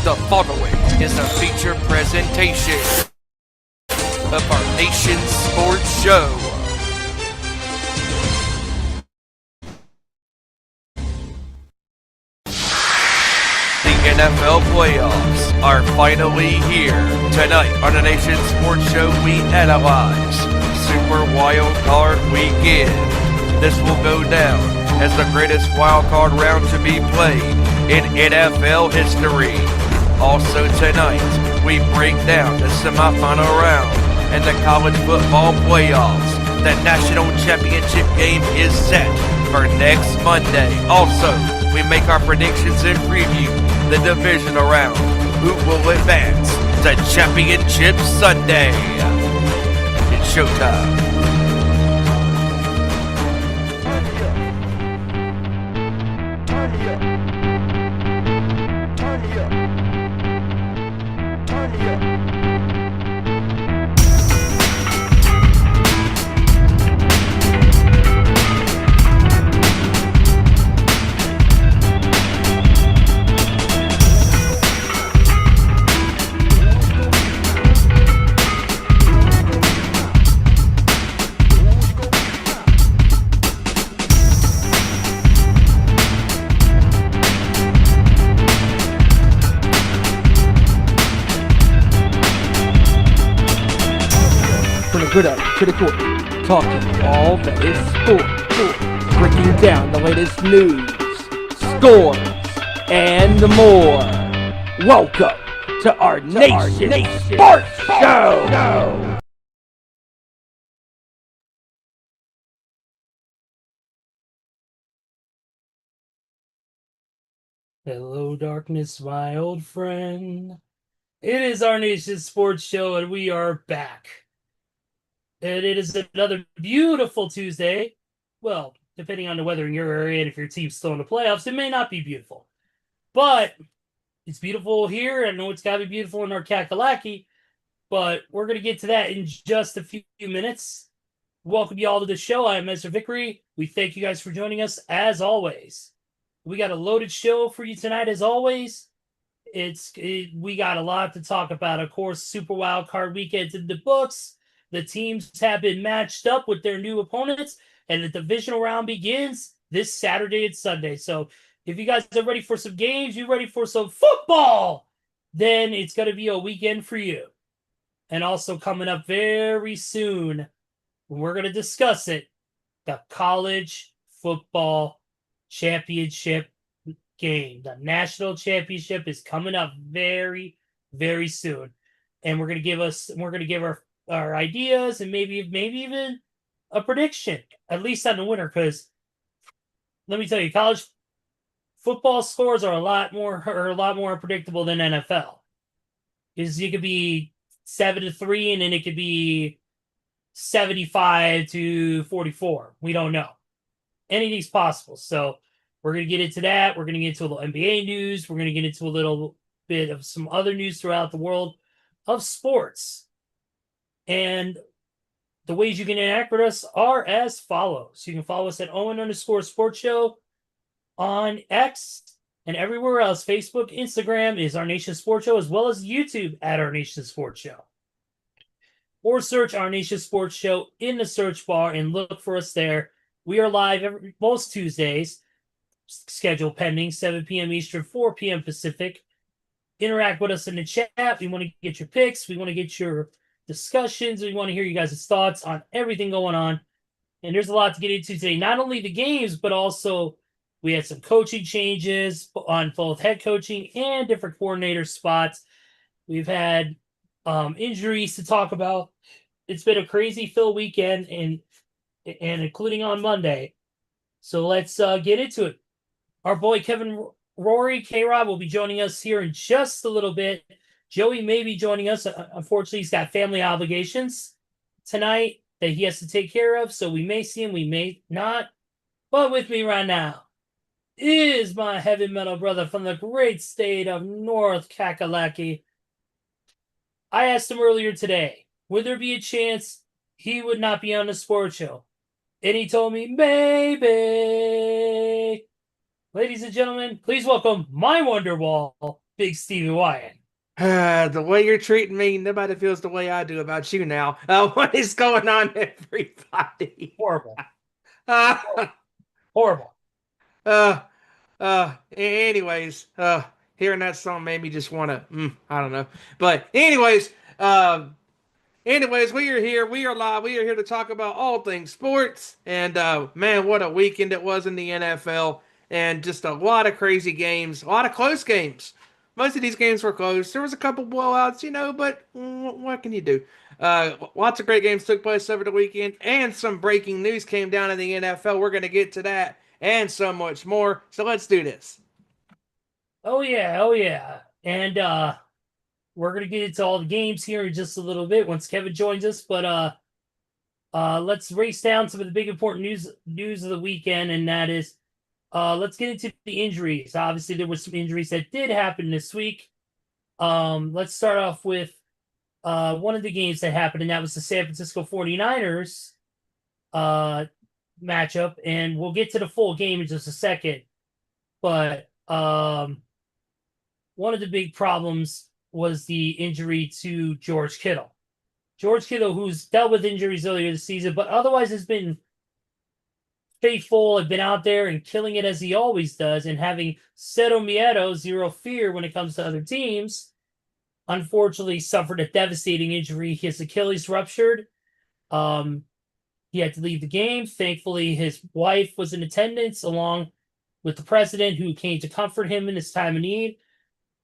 The following is a feature presentation of our nation's sports show. The NFL playoffs are finally here. Tonight on the nation's sports show, we analyze Super Wildcard Weekend. This will go down as the greatest wildcard round to be played in NFL history. Also tonight, we break down the semifinal round and the college football playoffs. The national championship game is set for next Monday. Also, we make our predictions and preview the divisional round. Who will advance to Championship Sunday? It's showtime. Good up to the court, talking all that is sport, breaking down the latest news, scores, and more. Welcome to our Nation Sports Show. Hello, darkness, my old friend. It is our Nation Sports Show, and we are back. And it is another beautiful Tuesday. Well, depending on the weather in your area and if your team's still in the playoffs, it may not be beautiful. But it's beautiful here. I know it's got to be beautiful in our Kakalaki, but we're going to get to that in just a few minutes. Welcome you all to the show. I am Mr. Vickery. We thank you guys for joining us as always. We got a loaded show for you tonight as always. We got a lot to talk about. Of course, Super Wildcard Weekend in the books. The teams have been matched up with their new opponents, and the divisional round begins this Saturday and Sunday. So if you guys are ready for some games, you're ready for some football, then it's going to be a weekend for you. And also coming up very soon, we're going to discuss it, the college football championship game. The national championship is coming up very, very soon. And we're going to give our ideas and maybe even a prediction, at least on the winner, because let me tell you, college football scores are a lot more unpredictable than NFL. Because you could be 7-3 and then it could be 75-44. We don't know. Anything's possible. So we're going to get into that. We're going to get into a little NBA news. We're going to get into a little bit of some other news throughout the world of sports. And the ways you can interact with us are as follows. You can follow us at Owen_Sports Show on X and everywhere else. Facebook, Instagram is Our Nation Sports Show, as well as YouTube at Our Nation Sports Show. Or search Our Nation Sports Show in the search bar and look for us there. We are live most Tuesdays, schedule pending, 7 p.m. Eastern, 4 p.m. Pacific. Interact with us in the chat. We want to get your picks. We want to get your discussions. We want to hear you guys' thoughts on everything going on. And there's a lot to get into today. Not only the games, but also we had some coaching changes on both head coaching and different coordinator spots. We've had injuries to talk about. It's been a crazy fill weekend and including on Monday. So let's get into it. Our boy Kevin Rory K-Rob will be joining us here in just a little bit. Joey may be joining us. Unfortunately, he's got family obligations tonight that he has to take care of, so we may see him, we may not. But with me right now is my heavy metal brother from the great state of North Kakalaki. I asked him earlier today, would there be a chance he would not be on the sports show? And he told me, maybe. Ladies and gentlemen, please welcome my Wonderwall, Big Stevie Wyand. The way you're treating me, nobody feels the way I do about you now. What is going on, everybody? Horrible. Uh, Horrible. uh, anyways, hearing that song made me just want to, I don't know. But anyways, we are here. We are live. We are here to talk about all things sports. And man, what a weekend it was in the NFL. And just a lot of crazy games, a lot of close games. Most of these games were close. There was a couple blowouts, but what can you do? Lots of great games took place over the weekend, and some breaking news came down in the NFL. We're going to get to that and so much more. So let's do this. Oh yeah, oh yeah. And we're gonna get into all the games here in just a little bit once Kevin joins us. But let's race down some of the big important news of the weekend, and that is let's get into the injuries. Obviously, there was some injuries that did happen this week. Let's start off with one of the games that happened, and that was the San Francisco 49ers matchup. And we'll get to the full game in just a second. But one of the big problems was the injury to George Kittle. George Kittle, who's dealt with injuries earlier this season, but otherwise has been faithful, had been out there and killing it as he always does, and having cero miedo, zero fear when it comes to other teams. Unfortunately, suffered a devastating injury. His Achilles ruptured. He had to leave the game. Thankfully, his wife was in attendance along with the president, who came to comfort him in his time of need.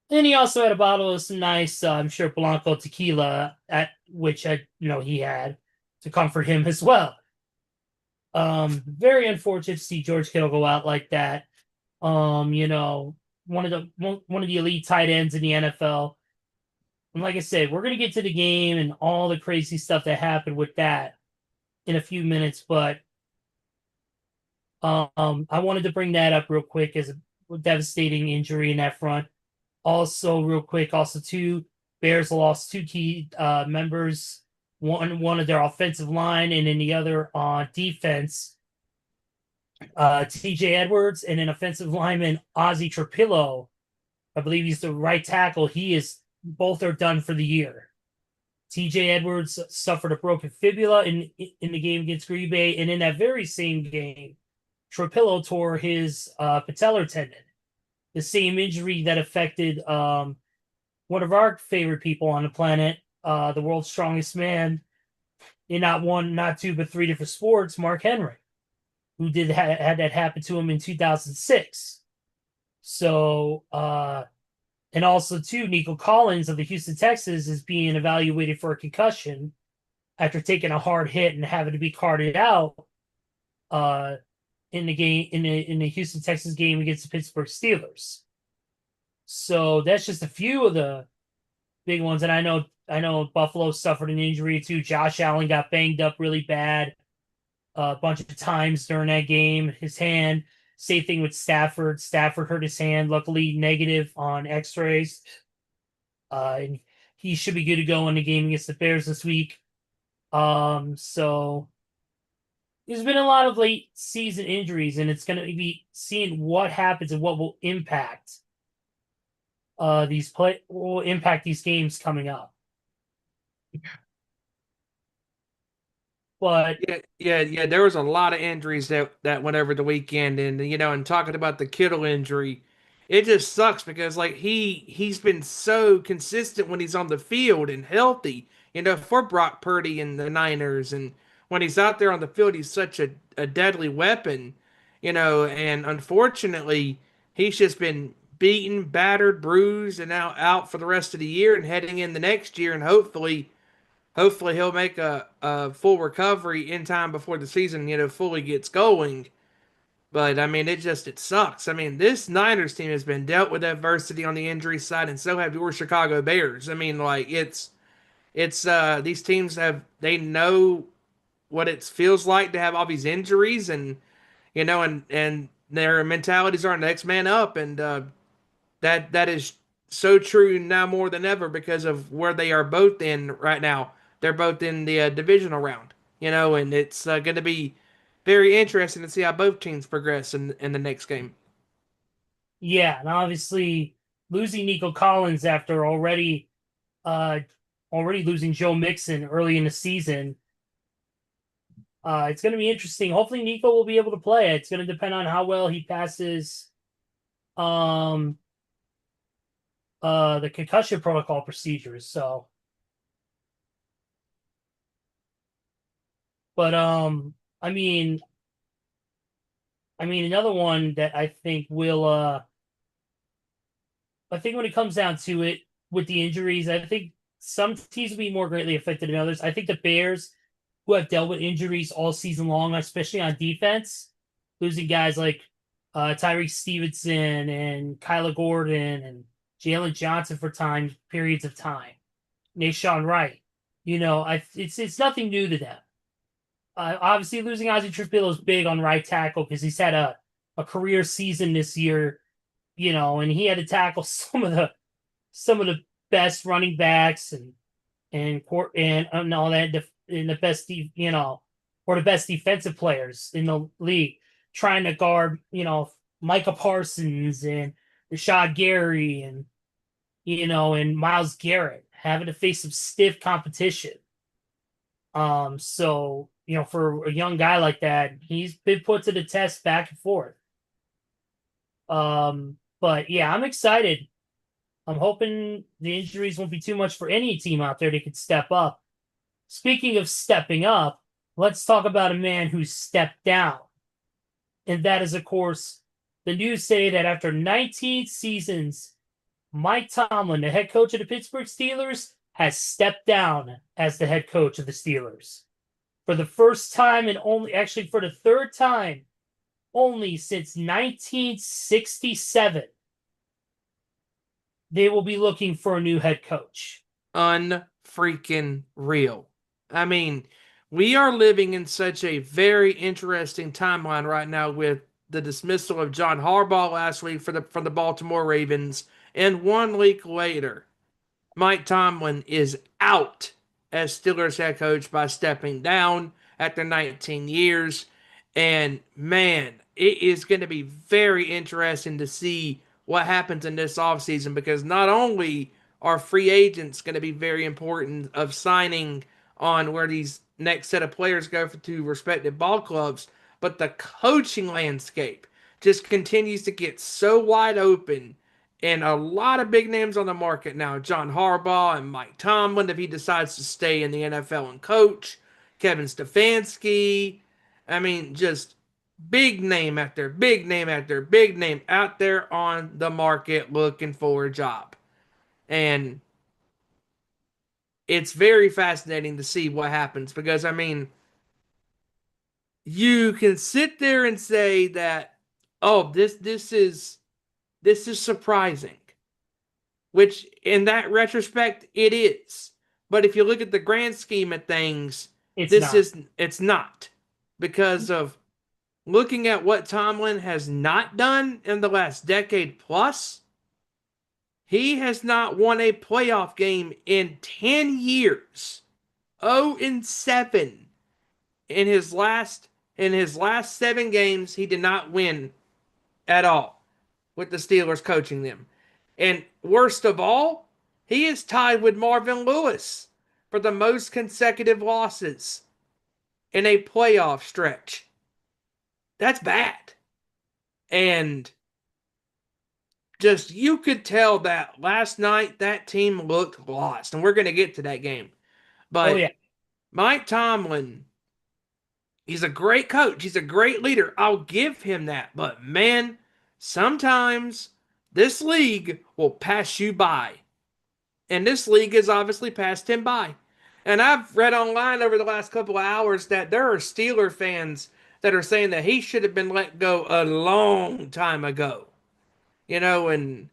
And he also had a bottle of some nice, I'm sure, Blanco tequila, at which he had to comfort him as well. Very unfortunate to see George Kittle go out like that. One of the elite tight ends in the NFL. And like I said, we're gonna get to the game and all the crazy stuff that happened with that in a few minutes, but I wanted to bring that up real quick as a devastating injury in that front. Also, real quick, two Bears lost two key members, one of their offensive line, and then the other on defense, TJ Edwards, and an offensive lineman, Ozzie Trapillo. I believe he's the right tackle. Both are done for the year. TJ Edwards suffered a broken fibula in the game against Green Bay, and in that very same game, Trapillo tore his patellar tendon. The same injury that affected one of our favorite people on the planet, the world's strongest man in not one, not two, but three different sports, Mark Henry, who had that happen to him in 2006. So, and also too, Nico Collins of the Houston Texans is being evaluated for a concussion after taking a hard hit and having to be carted out in the game in the Houston Texans game against the Pittsburgh Steelers. So that's just a few of the big ones. And I know Buffalo suffered an injury too. Josh Allen got banged up really bad a bunch of times during that game. His hand. Same thing with Stafford. Stafford hurt his hand. Luckily, negative on X-rays. And he should be good to go in the game against the Bears this week. So there's been a lot of late season injuries, and it's going to be seeing what happens and what will impact these games coming up. But yeah. There was a lot of injuries that went over the weekend, and talking about the Kittle injury, it just sucks because like he's been so consistent when he's on the field and healthy, for Brock Purdy and the Niners, and when he's out there on the field, he's such a deadly weapon, and unfortunately, he's just been beaten, battered, bruised, and now out for the rest of the year and heading in the next year, and hopefully he'll make a full recovery in time before the season, fully gets going. But I mean, it sucks. I mean, this Niners team has been dealt with adversity on the injury side, and so have your Chicago Bears. I mean, like it's these teams they know what it feels like to have all these injuries, and and their mentalities are next man up, and that is so true now more than ever because of where they are both in right now. They're both in the divisional round, and it's going to be very interesting to see how both teams progress in the next game. yeah, and obviously losing Nico Collins after already losing Joe Mixon early in the season. It's going to be interesting. Hopefully, Nico will be able to play. It's going to depend on how well he passes the concussion protocol procedures. So, but another one that I think I think when it comes down to it with the injuries, I think some teams will be more greatly affected than others. I think the Bears, who have dealt with injuries all season long, especially on defense, losing guys like Tyrese Stevenson and Kyler Gordon and Jalen Johnson for periods of time, Nashawn Wright. It's nothing new to them. Obviously, losing Ozzie Trapilo is big on right tackle because he's had a career season this year, and he had to tackle some of the best running backs and all that, in the best, or the best defensive players in the league, trying to guard, Micah Parsons and Rashad Gary and Myles Garrett, having to face some stiff competition. So, for a young guy like that, he's been put to the test back and forth. But yeah, I'm excited. I'm hoping the injuries won't be too much for any team out there that could step up. Speaking of stepping up, let's talk about a man who stepped down. And that is, of course, the news say that after 19 seasons, Mike Tomlin, the head coach of the Pittsburgh Steelers, has stepped down as the head coach of the Steelers. For the first time and for the third time, only since 1967, they will be looking for a new head coach. Unfreaking real. I mean, we are living in such a very interesting timeline right now with the dismissal of John Harbaugh last week from the Baltimore Ravens, and 1 week later, Mike Tomlin is out as Steelers head coach by stepping down after 19 years. And man, it is going to be very interesting to see what happens in this offseason, because not only are free agents going to be very important of signing on where these next set of players go to respective ball clubs, but the coaching landscape just continues to get so wide open, and a lot of big names on the market now. John Harbaugh and Mike Tomlin, if he decides to stay in the NFL and coach. Kevin Stefanski. I mean, just big name after big name after big name out there on the market looking for a job. And it's very fascinating to see what happens, because, I mean, you can sit there and say that, oh, this is surprising, which in that retrospect it is. But if you look at the grand scheme of things, it's not, because of looking at what Tomlin has not done in the last decade plus. He has not won a playoff game in 10 years. 0-7 in his last 7 games. He did not win at all with the Steelers coaching them. And worst of all, he is tied with Marvin Lewis for the most consecutive losses in a playoff stretch. That's bad. And just, you could tell that last night that team looked lost. And we're going to get to that game. But Mike Tomlin, he's a great coach. He's a great leader. I'll give him that. But man, sometimes this league will pass you by. And this league has obviously passed him by. And I've read online over the last couple of hours that there are Steeler fans that are saying that he should have been let go a long time ago. And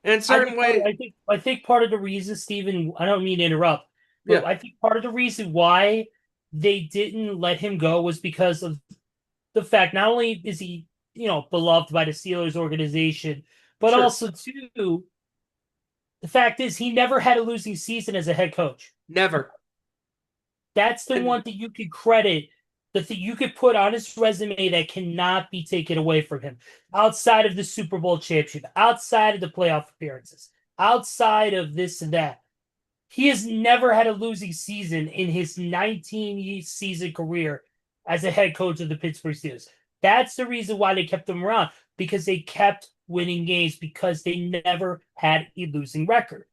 in certain ways, I think part of the reason, Steven, I don't mean to interrupt, but I think part of the reason why they didn't let him go was because of the fact, not only is he, beloved by the Steelers organization, but also too, the fact is he never had a losing season as a head coach. Never. That's the one that you could credit the thing you could put on his resume that cannot be taken away from him, outside of the Super Bowl championship, outside of the playoff appearances, outside of this and that. He has never had a losing season in his 19-season career as a head coach of the Pittsburgh Steelers. That's the reason why they kept him around, because they kept winning games, because they never had a losing record.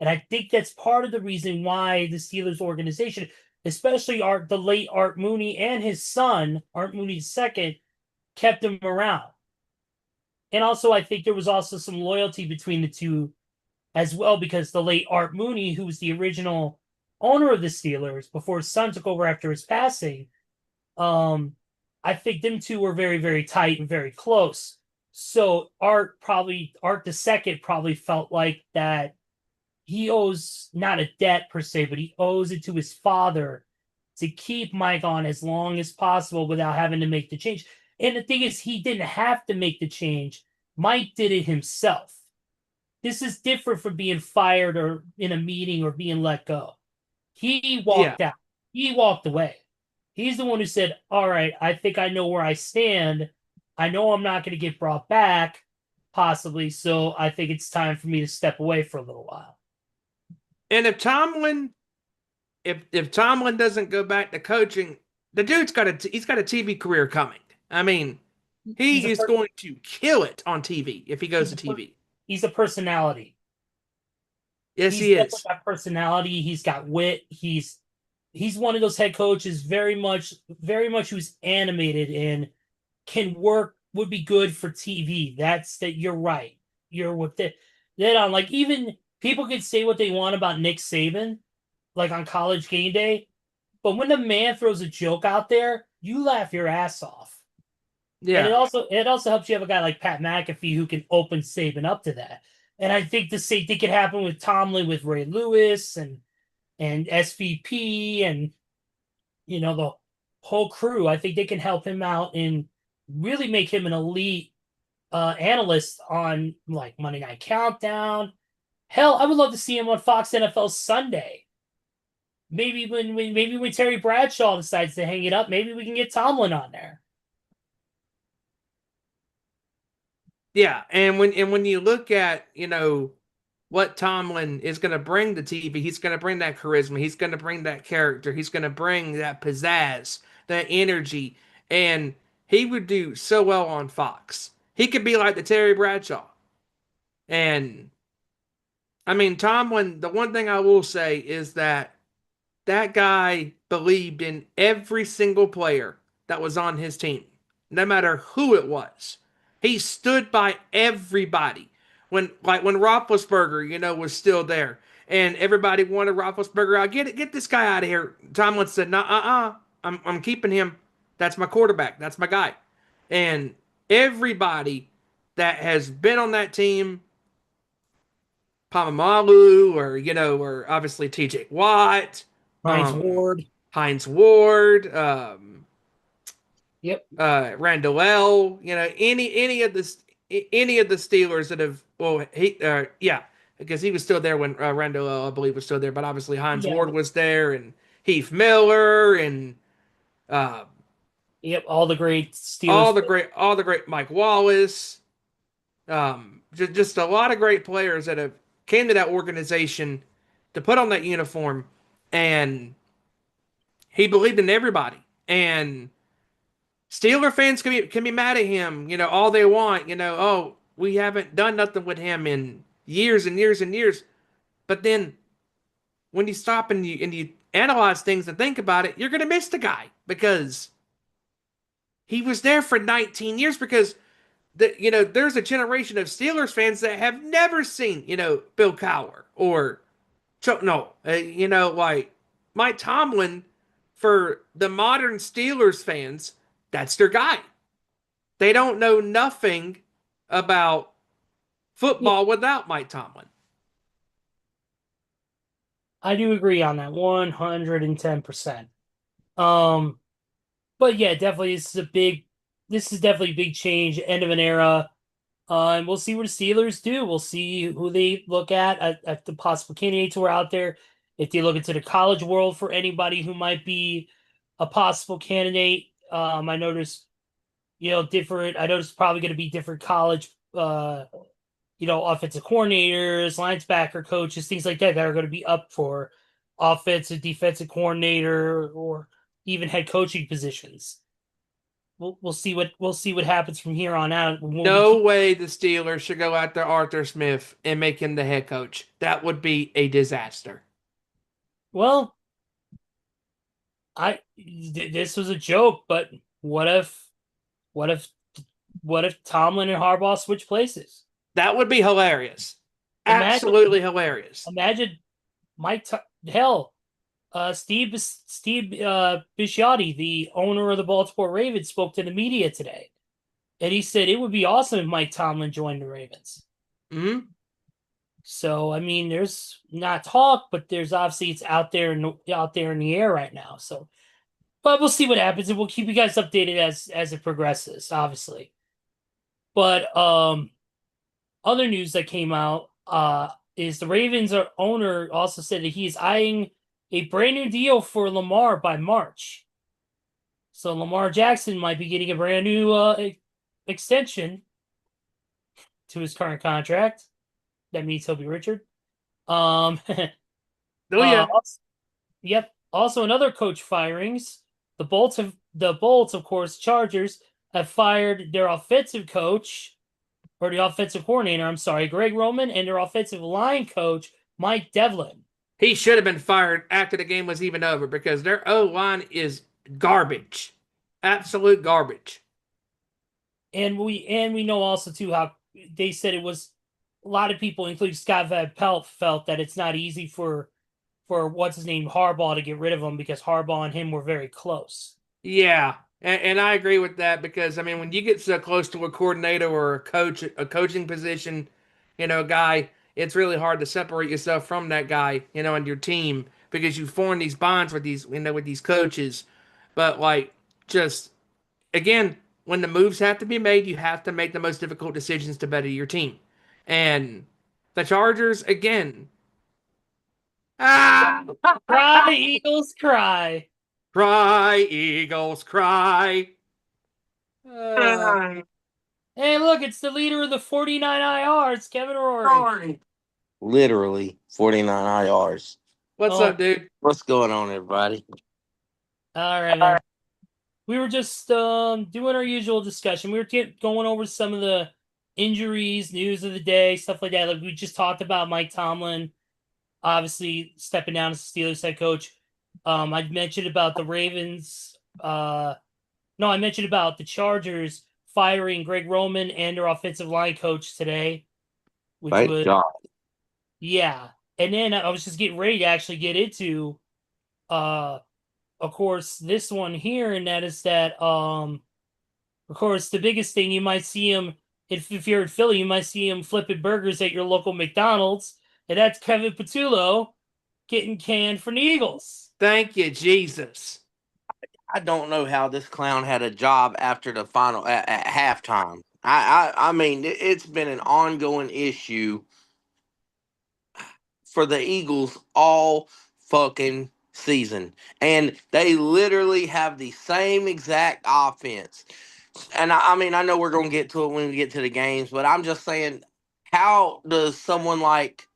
And I think that's part of the reason why the Steelers organization, especially the late Art Mooney and his son, Art Mooney II, kept him around. And also, I think there was also some loyalty between the two as well, because the late Art Mooney, who was the original owner of the Steelers before his son took over after his passing, I think them two were very, very tight and very close. So Art II probably felt like that he owes not a debt per se, but he owes it to his father to keep Mike on as long as possible without having to make the change. And the thing is, he didn't have to make the change. Mike did it himself. This is different from being fired or in a meeting or being let go. He walked out. He walked away. He's the one who said, all right, I think I know where I stand. I know I'm not going to get brought back, possibly, so I think it's time for me to step away for a little while. And if Tomlin doesn't go back to coaching, the dude's got a TV career coming. I mean, he is going to kill it on TV if he goes to TV. He's a personality. Yes, he is. He's got personality. He's got wit. He's one of those head coaches very much who's animated and would be good for TV. You're right. You're with that on. Like, even people can say what they want about Nick Saban, like on College Game Day, but when the man throws a joke out there, you laugh your ass off. Yeah. And it also helps you have a guy like Pat McAfee who can open Saban up to that. And I think the same thing could happen with Tomlin, with Ray Lewis and SVP and the whole crew. I think they can help him out and really make him an elite analyst on like Monday Night Countdown. Hell, I would love to see him on Fox NFL Sunday. Maybe when Terry Bradshaw decides to hang it up, maybe we can get Tomlin on there. Yeah, and when you look at, what Tomlin is going to bring to TV, he's going to bring that charisma, he's going to bring that character, he's going to bring that pizzazz, that energy, and he would do so well on Fox. He could be like the Terry Bradshaw. And, I mean, Tomlin, the one thing I will say is that guy believed in every single player that was on his team, no matter who it was. He stood by everybody. When Roethlisberger, was still there, and everybody wanted Roethlisberger out. Get this guy out of here. Tomlin said, "Nah, I'm keeping him. That's my quarterback. That's my guy." And everybody that has been on that team, Palamalu, or obviously T.J. Watt, Hines Ward, Yep. Randall, any of the Steelers that have, because he was still there when Randall, I believe, was still there, but obviously Hines Ward was there, and Heath Miller, and all the great Steelers, all the great Mike Wallace, just a lot of great players that have came to that organization to put on that uniform, and he believed in everybody. And Steeler fans can be mad at him, all they want, we haven't done nothing with him in years and years and years. But then when you stop and you analyze things and think about it, you're going to miss the guy because he was there for 19 years, because there's a generation of Steelers fans that have never seen, Bill Cowher or like Mike Tomlin. For the modern Steelers fans, that's their guy. They don't know nothing about football without Mike Tomlin. I do agree on that 110%. But yeah, definitely this is definitely a big change, end of an era. And we'll see what the Steelers do. We'll see who they look at the possible candidates who are out there. If they look into the college world for anybody who might be a possible candidate, I noticed, different. I noticed probably going to be different college, offensive coordinators, linebacker coaches, things like that are going to be up for offensive, defensive coordinator, or even head coaching positions. We'll see what happens from here on out. No way the Steelers should go after Arthur Smith and make him the head coach. That would be a disaster. Well, this was a joke, but what if Tomlin and Harbaugh switch places? That would be hilarious. Absolutely hilarious. Imagine Steve Bisciotti, the owner of the Baltimore Ravens, spoke to the media today, and he said it would be awesome if Mike Tomlin joined the Ravens. Hmm. So I mean, there's not talk, but there's obviously it's out there in the air right now. So, but we'll see what happens, and we'll keep you guys updated as it progresses, obviously. But other news that came out is the Ravens owner also said that he's eyeing a brand new deal for Lamar by March. So Lamar Jackson might be getting a brand new extension to his current contract. That means he'll be Richard. Oh yeah. Yep. Also, another coach firings. The Bolts, of course, Chargers have fired their offensive coach, or the offensive coordinator, I'm sorry, Greg Roman, and their offensive line coach, Mike Devlin. He should have been fired after the game was even over because their O-line is garbage. Absolute garbage. And we know also, too, how they said it was a lot of people, including Scott Van Pelt, felt that it's not easy for what's his name, Harbaugh, to get rid of him because Harbaugh and him were very close. Yeah, and I agree with that because, I mean, when you get so close to a coordinator or a coaching position, guy, it's really hard to separate yourself from that guy, and your team because you form these bonds with these coaches. But, just, again, when the moves have to be made, you have to make the most difficult decisions to better your team. And the Chargers, again, Cry, Eagles, cry. Cry, Eagles, cry. Hey, look, it's the leader of the 49 IR. It's Kevin Rory. Literally 49 IRs. What's up, dude? What's going on, everybody? All right, man. We were just doing our usual discussion. We were going over some of the injuries, news of the day, stuff like that. Like we just talked about Mike Tomlin, obviously stepping down as the Steelers head coach. I mentioned about the Ravens. I mentioned about the Chargers firing Greg Roman and their offensive line coach today. Thank God. Yeah. And then I was just getting ready to actually get into, of course, this one here, and that is that, of course, the biggest thing you might see him, if you're in Philly, you might see him flipping burgers at your local McDonald's, and that's Kevin Patullo getting canned for the Eagles. Thank you, Jesus. I don't know how this clown had a job after the final at halftime. I mean, it's been an ongoing issue for the Eagles all fucking season, and they literally have the same exact offense. And I mean, I know we're going to get to it when we get to the games, but I'm just saying, how does someone like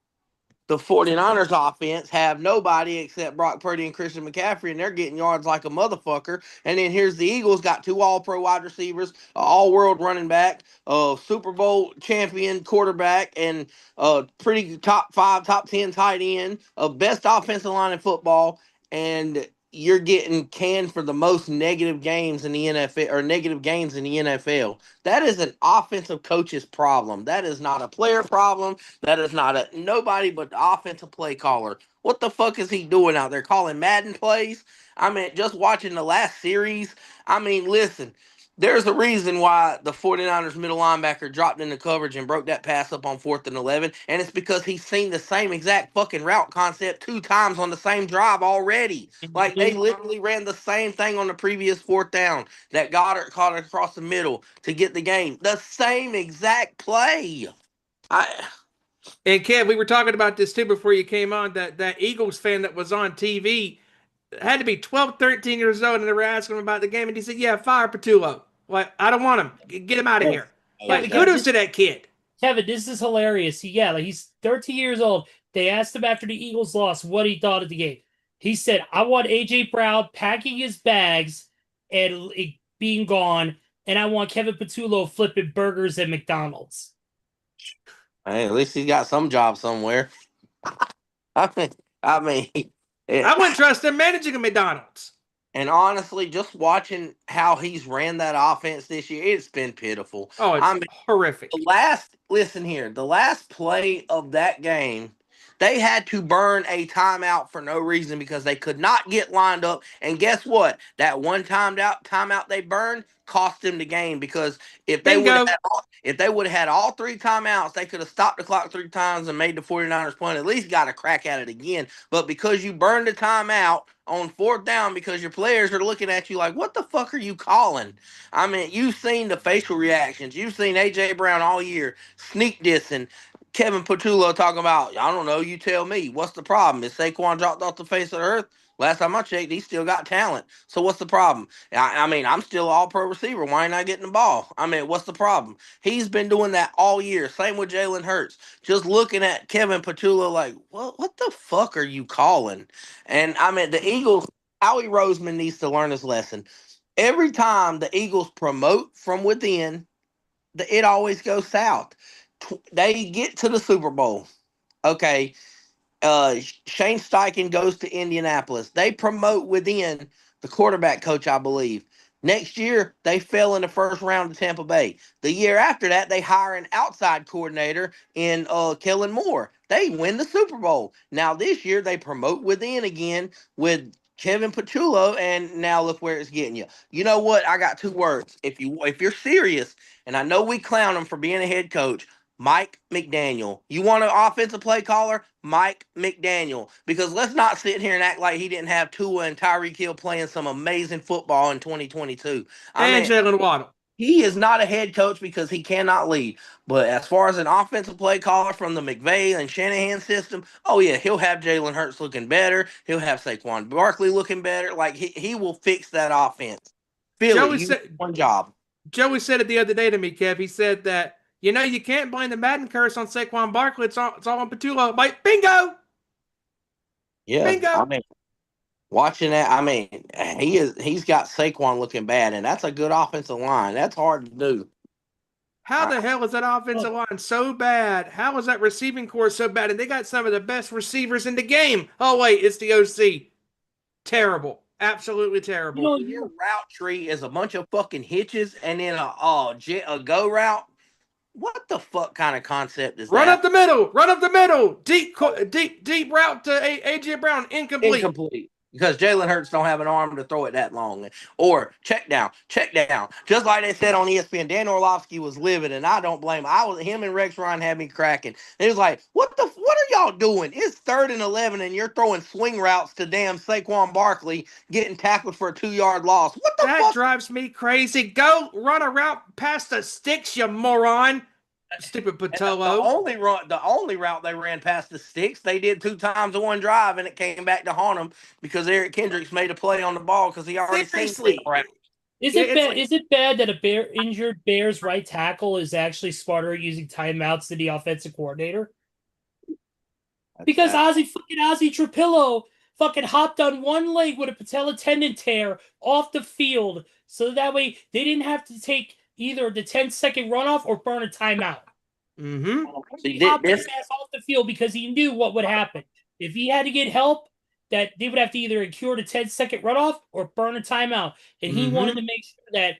the 49ers offense have nobody except Brock Purdy and Christian McCaffrey, and they're getting yards like a motherfucker? And then here's the Eagles, got 2 all-pro wide receivers, all-world running back, Super Bowl champion quarterback, and pretty top 5, top 10 tight end, best offensive line in football, and you're getting canned for the most negative games in the NFL, or negative games in the NFL. That is an offensive coach's problem. That is not a player problem. That is not nobody but the offensive play caller. What the fuck is he doing out there calling Madden plays? I mean, just watching the last series. I mean, listen, there's a reason why the 49ers middle linebacker dropped into coverage and broke that pass up on 4th and 11, and it's because he's seen the same exact fucking route concept 2 times on the same drive already. Like, they literally ran the same thing on the previous 4th down that Goddard caught across the middle to get the game. The same exact play. And Kev, we were talking about this too before you came on. That Eagles fan that was on TV, had to be 12, 13 years old, and they were asking him about the game, and he said, "Yeah, fire Patullo. Like, I don't want him. Get him out of here." Like, kudos to that kid. Kevin, this is hilarious. He's 13 years old. They asked him after the Eagles lost what he thought of the game. He said, "I want AJ Brown packing his bags and being gone, and I want Kevin Patullo flipping burgers at McDonald's." Hey, at least he's got some job somewhere. I mean, I wouldn't trust him managing a McDonald's. And honestly, just watching how he's ran that offense this year, it's been pitiful. Oh, it's horrific. The last play of that game, they had to burn a timeout for no reason because they could not get lined up. And guess what? That one timeout they burned cost them the game because if they would have had all three timeouts, they could have stopped the clock 3 times and made the 49ers punt, at least got a crack at it again. But because you burned the timeout on 4th down because your players are looking at you like, what the fuck are you calling? I mean, you've seen the facial reactions. You've seen A.J. Brown all year sneak dissing. Kevin Patullo talking about, I don't know, you tell me. What's the problem? Is Saquon dropped off the face of the earth? Last time I checked, he still got talent. So what's the problem? I mean, I'm still all-pro receiver. Why ain't I getting the ball? I mean, what's the problem? He's been doing that all year. Same with Jalen Hurts. Just looking at Kevin Patullo like, what the fuck are you calling? And, I mean, the Eagles, Howie Roseman needs to learn his lesson. Every time the Eagles promote from within, it always goes south. They get to the Super Bowl. Okay. Shane Steichen goes to Indianapolis. They promote within the quarterback coach, I believe. Next year, they fell in the first round of Tampa Bay. The year after that, they hire an outside coordinator in Kellen Moore. They win the Super Bowl. Now this year, they promote within again with Kevin Patullo, and now look where it's getting you. You know what? I got 2 words. If you're serious, and I know we clown him for being a head coach, Mike McDaniel. You want an offensive play caller? Mike McDaniel. Because let's not sit here and act like he didn't have Tua and Tyreek Hill playing some amazing football in 2022. And Jalen Waddle. He is not a head coach because he cannot lead. But as far as an offensive play caller from the McVay and Shanahan system, oh yeah, he'll have Jalen Hurts looking better. He'll have Saquon Barkley looking better. Like he will fix that offense. Philly, one job. Joey said it the other day to me, Kev. He said that, you can't blame the Madden curse on Saquon Barkley. It's all on Patullo. Like, bingo. Yeah, bingo. I mean, watching that, I mean, he's got Saquon looking bad, and that's a good offensive line. That's hard to do. How the hell is that offensive line so bad? How is that receiving core so bad? And they got some of the best receivers in the game. Oh, wait, it's the OC. Terrible. Absolutely terrible. Your route tree is a bunch of fucking hitches and then a go route. What the fuck kind of concept is that? Run up the middle. Deep route to AJ Brown. Incomplete. Because Jalen Hurts don't have an arm to throw it that long. Or check down. Just like they said on ESPN, Dan Orlovsky was livid, and I don't blame him. Him and Rex Ryan had me cracking. It was like, what are y'all doing? It's 3rd and 11, and you're throwing swing routes to damn Saquon Barkley getting tackled for a 2-yard loss. What the fuck? That drives me crazy. Go run a route past the sticks, you moron. Stupid Patullo. The only route they ran past the sticks, they did 2 times in one drive, and it came back to haunt them because Eric Kendricks made a play on the ball because he already seen it. Is it bad that injured Bears right tackle is actually smarter at using timeouts than the offensive coordinator? Because Ozzie Trapillo fucking hopped on one leg with a patella tendon tear off the field, so that way they didn't have to take either the 10-second runoff or burn a timeout. Mm-hmm. So he hopped his ass off the field because he knew what would happen. If he had to get help, that they would have to either incur the 10-second runoff or burn a timeout. And he wanted to make sure that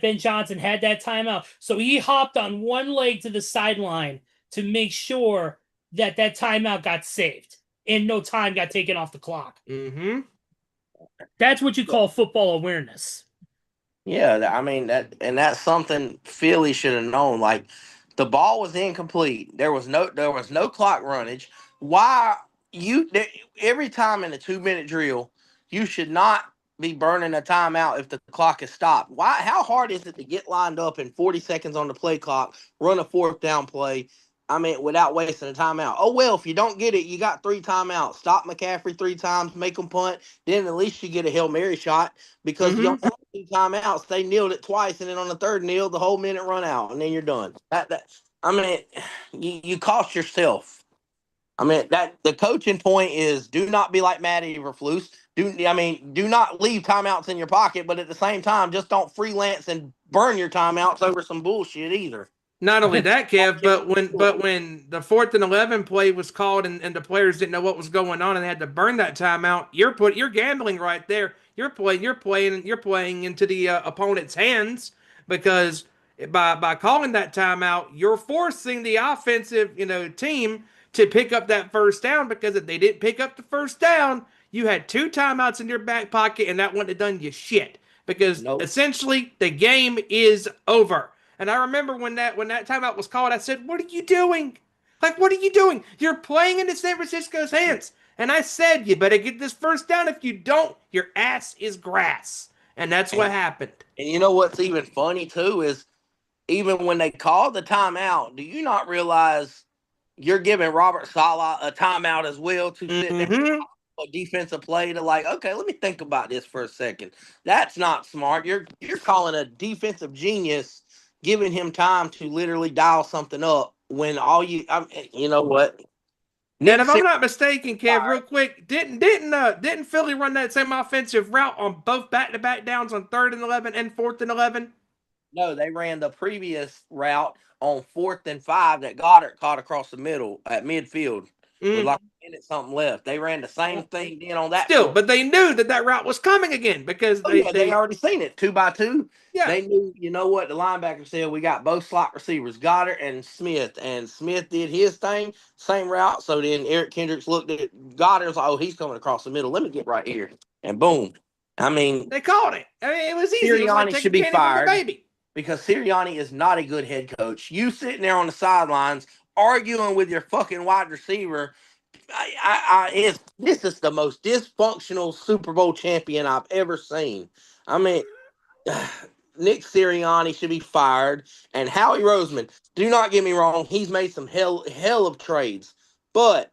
Ben Johnson had that timeout. So he hopped on one leg to the sideline to make sure that timeout got saved and no time got taken off the clock. Mm-hmm. That's what you call football awareness. Yeah, I mean that's something Philly should have known. Like, the ball was incomplete. There was no clock runnage. Why every time in a 2-minute drill, you should not be burning a timeout if the clock is stopped. Why? How hard is it to get lined up in 40 seconds on the play clock, run a 4th down play? I mean, without wasting a timeout. Oh, well, if you don't get it, you got 3 timeouts. Stop McCaffrey 3 times, make them punt. Then at least you get a Hail Mary shot because you don't have 2 timeouts. They kneeled it twice, and then on the third kneel, the whole minute run out, and then you're done. I mean, you cost yourself. I mean, that the coaching point is do not be like Matt Eberflus. Do not leave timeouts in your pocket, but at the same time, just don't freelance and burn your timeouts over some bullshit either. Not only that, Kev, but when the 4th and 11 play was called and the players didn't know what was going on and they had to burn that timeout, you're gambling right there. You're playing into the opponent's hands because by calling that timeout, you're forcing the offensive team to pick up that first down, because if they didn't pick up the first down, you had 2 timeouts in your back pocket and that wouldn't have done you shit, because essentially the game is over. And I remember when that timeout was called, I said, "What are you doing? Like, what are you doing? You're playing into San Francisco's hands." And I said, "You better get this first down. If you don't, your ass is grass." And that's what happened. And you know what's even funny too is even when they called the timeout, do you not realize you're giving Robert Saleh a timeout as well to sit there a defensive play to like, okay, let me think about this for a second. That's not smart. You're calling a defensive genius, giving him time to literally dial something up when you know what? And if I'm not mistaken, Kev, real quick, didn't Philly run that same offensive route on both back-to-back downs on 3rd and 11 and 4th and 11? No, they ran the previous route on 4th and 5 that Goddard caught across the middle at midfield with like a minute something left. They ran the same thing then on that. Still, but they knew that route was coming again because they already seen it 2 by 2. Yeah, they knew. You know what the linebacker said? We got both slot receivers, Goddard and Smith did his thing, same route. So then Eric Kendricks looked at Goddard and was like, "Oh, he's coming across the middle. Let me get right here," and boom. I mean, they called it. I mean, it was easy. Sirianni should be fired because Sirianni is not a good head coach. You sitting there on the sidelines arguing with your fucking wide receiver. This is the most dysfunctional Super Bowl champion I've ever seen. I mean, Nick Sirianni should be fired, and Howie Roseman. Do not get me wrong; he's made some hell of trades, but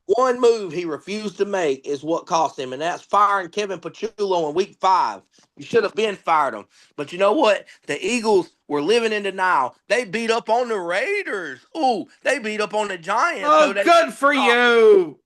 one move he refused to make is what cost him, and that's firing Kevin Pachulo in Week 5. You should have been fired him. But you know what? The Eagles were living in denial. They beat up on the Raiders. Ooh, they beat up on the Giants. Oh, so good for you.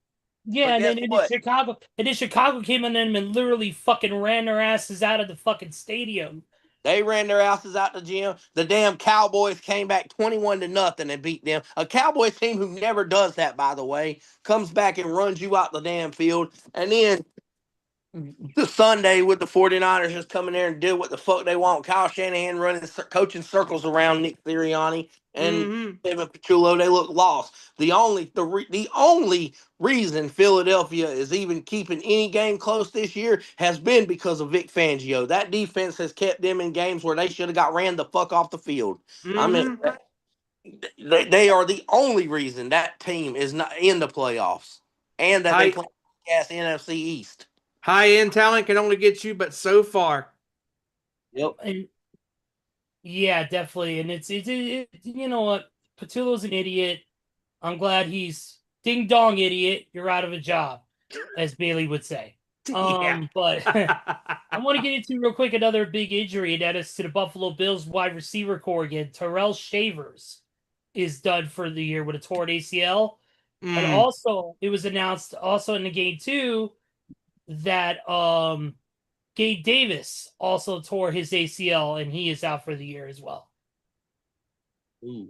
Yeah, and then Chicago came in and literally fucking ran their asses out of the fucking stadium. They ran their asses out the gym. The damn Cowboys came back 21-0 and beat them. A Cowboys team who never does that, by the way, comes back and runs you out the damn field. And then the Sunday with the 49ers just coming there and do what the fuck they want. Kyle Shanahan coaching circles around Nick Sirianni and Kevin Pachulo. They look lost. The only reason Philadelphia is even keeping any game close this year has been because of Vic Fangio. That defense has kept them in games where they should have got ran the fuck off the field. I mean, they are the only reason that team is not in the playoffs and that they play NFC East. High-end talent can only get you but so far. Yep. And yeah, definitely. And it's you know what? Patulo's an idiot. I'm glad he's ding-dong idiot. You're out of a job, as Bailey would say. But I want to get into real quick another big injury, and that is to the Buffalo Bills wide receiver core again. Terrell Shavers is done for the year with a torn ACL. And also, it was announced also in the game too that Gabe Davis also tore his ACL, and he is out for the year as well. Ooh.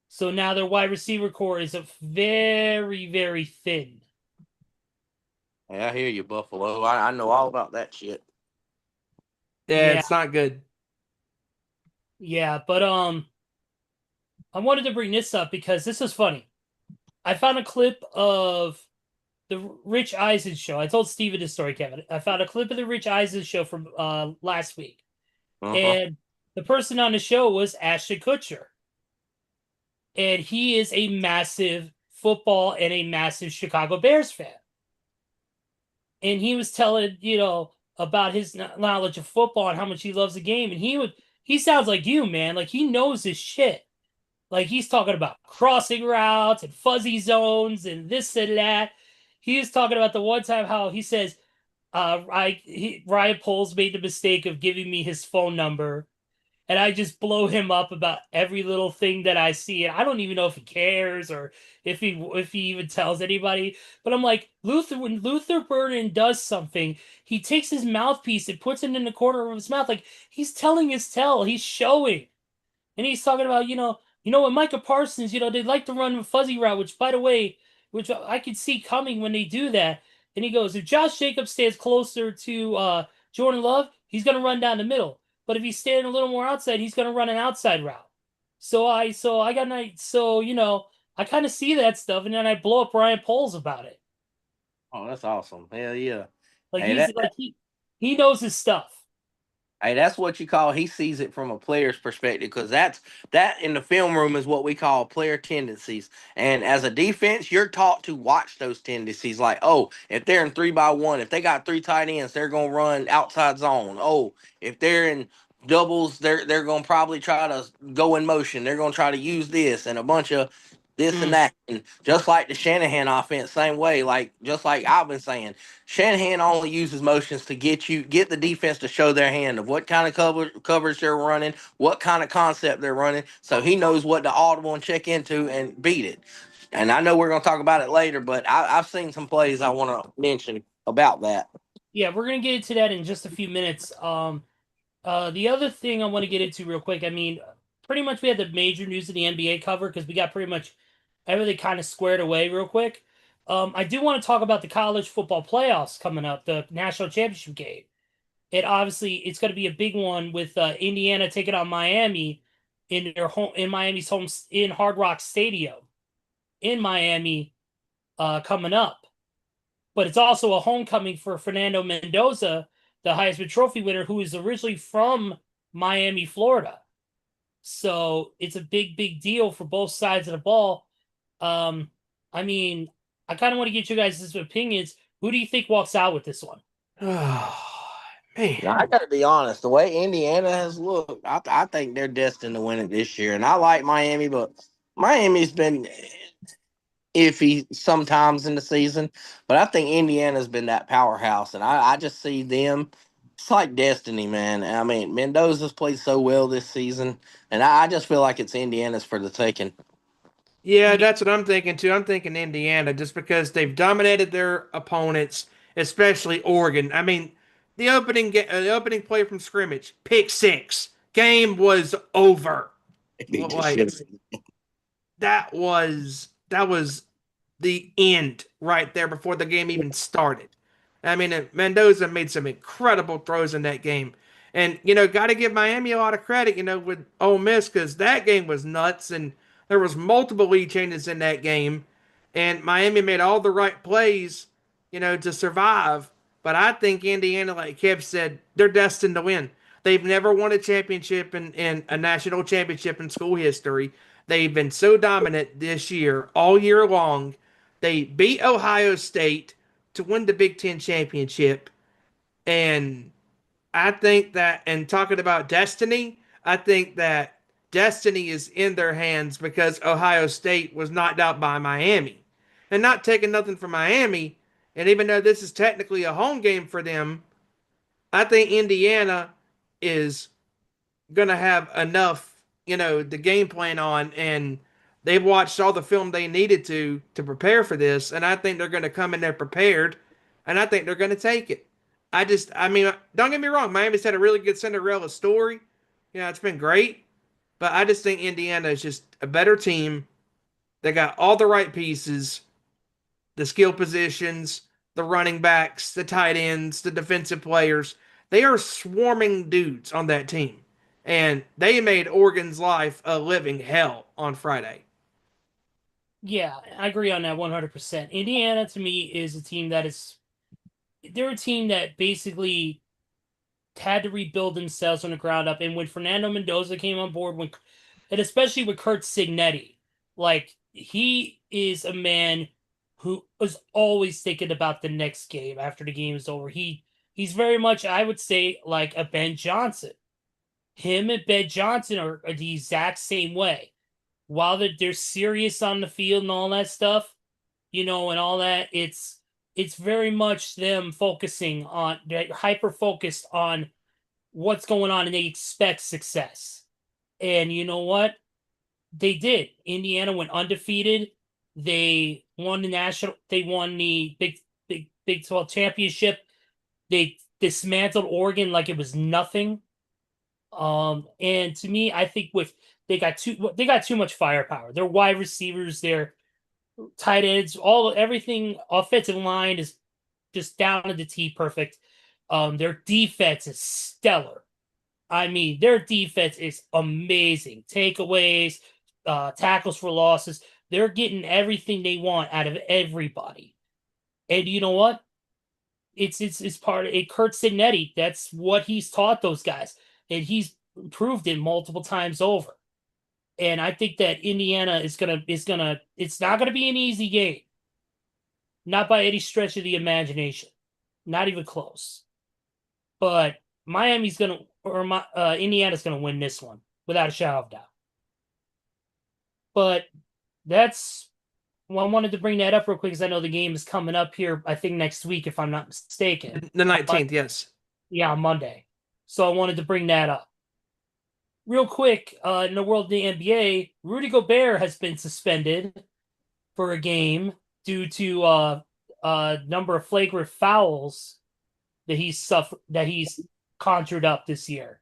So now their wide receiver core is very, very thin. Yeah, I hear you, Buffalo. I know all about that shit. Yeah, it's not good. Yeah, but I wanted to bring this up because this is funny. I found a clip of the Rich Eisen show. I told Steven this story, Kevin. I found a clip of the Rich Eisen show from last week. And the person on the show was Ashton Kutcher. And he is a massive football and a massive Chicago Bears fan. And he was telling, about his knowledge of football and how much he loves the game. And he sounds like you, man. Like, he knows his shit. Like he's talking about crossing routes and fuzzy zones and this and that. He is talking about the one time how he says, Ryan Poles made the mistake of giving me his phone number, and I just blow him up about every little thing that I see. And I don't even know if he cares or if he even tells anybody. But I'm like, when Luther Burden does something, he takes his mouthpiece and puts it in the corner of his mouth, like he's telling his tell. He's showing. And he's talking about, with Micah Parsons, they like to run a fuzzy route, which, by the way, which I could see coming when they do that. And he goes, if Josh Jacobs stands closer to Jordan Love, he's going to run down the middle. But if he's standing a little more outside, he's going to run an outside route. I kind of see that stuff, and then I blow up Ryan Poles about it. Oh, that's awesome. Hell yeah. Like Hey, he's like he knows his stuff. Hey, that's what you call he sees it from a player's perspective because that in the film room is what we call player tendencies. And as a defense, you're taught to watch those tendencies. Like, oh, if they're in 3-by-1, if they got 3 tight ends, they're gonna run outside zone. Oh, if they're in doubles, they're gonna probably try to go in motion. They're gonna try to use this and a bunch of this and that. And just like the Shanahan offense, same way. Like just like I've been saying. Shanahan only uses motions to get the defense to show their hand of what kind of coverage they're running, what kind of concept they're running, so he knows what to audible and check into and beat it. And I know we're going to talk about it later, but I've seen some plays I want to mention about that. Yeah, we're gonna get into that in just a few minutes. The other thing I want to get into real quick, I mean, pretty much we had the major news of the NBA cover because we got pretty much everything kind of squared away real quick. I do want to talk about the college football playoffs coming up, the national championship game. It's going to be a big one with Indiana taking on Miami in Miami's home in Hard Rock Stadium in Miami coming up. But it's also a homecoming for Fernando Mendoza, the Heisman Trophy winner, who is originally from Miami, Florida. So it's a big, big deal for both sides of the ball. I mean, I kind of want to get you guys' opinions. Who do you think walks out with this one? Man. Now, I got to be honest. The way Indiana has looked, I think they're destined to win it this year. And I like Miami, but Miami's been iffy sometimes in the season. But I think Indiana's been that powerhouse, and I just see them. It's like destiny, man. I mean, Mendoza's played so well this season, and I just feel like it's Indiana's for the taking. Yeah, that's what I'm thinking too. I'm thinking Indiana just because they've dominated their opponents, especially Oregon. I mean, the opening play from scrimmage, pick six, game was over. Like that was the end right there before the game even started. I mean, Mendoza made some incredible throws in that game. And, got to give Miami a lot of credit, with Ole Miss because that game was nuts and there was multiple lead changes in that game. And Miami made all the right plays, to survive. But I think Indiana, like Kev said, they're destined to win. They've never won a championship in a national championship in school history. They've been so dominant this year, all year long. They beat Ohio State to win the Big Ten championship. And I think that, and talking about destiny, I think that destiny is in their hands because Ohio State was knocked out by Miami. And not taking nothing from Miami, and even though this is technically a home game for them, I think Indiana is going to have enough, the game plan on, and they've watched all the film they needed to prepare for this, and I think they're going to come in there prepared, and I think they're going to take it. I mean, don't get me wrong, Miami's had a really good Cinderella story. It's been great, but I just think Indiana is just a better team. They got all the right pieces, the skill positions, the running backs, the tight ends, the defensive players. They are swarming dudes on that team. And they made Oregon's life a living hell on Friday. Yeah, I agree on that 100%. Indiana, to me, is a team they're a team that basically had to rebuild themselves from the ground up. And when Fernando Mendoza came on board, and especially with Kurt Signetti, like he is a man who is always thinking about the next game after the game is over. He's very much, I would say, like a Ben Johnson. Him and Ben Johnson are the exact same way. while they're serious on the field and all that stuff, and all that, it's very much them focusing on, they're hyper focused on what's going on, and they expect success. And you know what? They did. Indiana went undefeated. They won the Big 12 championship. They dismantled Oregon like it was nothing. And to me, I think they got too much firepower. Their wide receivers, their tight ends, everything, offensive line is just down to the T perfect. Their defense is stellar. I mean, their defense is amazing. Takeaways, tackles for losses. They're getting everything they want out of everybody. And you know what? It's part of it. Kurt Signetti, that's what he's taught those guys. And he's proved it multiple times over. And I think that Indiana it's not gonna be an easy game. Not by any stretch of the imagination. Not even close. But Indiana's gonna win this one without a shadow of doubt. But that's I wanted to bring that up real quick because I know the game is coming up here, I think next week, if I'm not mistaken. The 19th, yes. Yeah, on Monday. So I wanted to bring that up. Real quick, in the world of the NBA, Rudy Gobert has been suspended for a game due to a number of flagrant fouls that he's conjured up this year.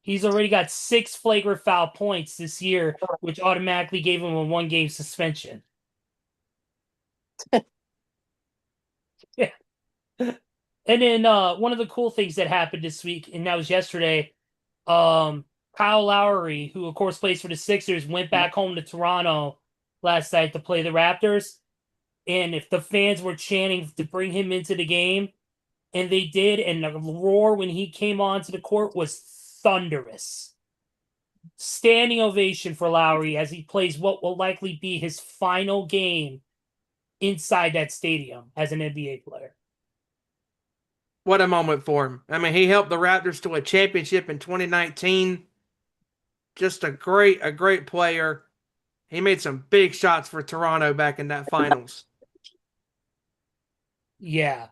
He's already got 6 flagrant foul points this year, which automatically gave him a 1-game suspension. Yeah. And then one of the cool things that happened this week, and that was yesterday, Kyle Lowry, who of course plays for the Sixers, went back home to Toronto last night to play the Raptors. And if the fans were chanting to bring him into the game, and they did, and the roar when he came onto the court was thunderous. Standing ovation for Lowry as he plays what will likely be his final game inside that stadium as an NBA player. What a moment for him. I mean, he helped the Raptors to a championship in 2019. Just a great player. He made some big shots for Toronto back in that finals. Yeah.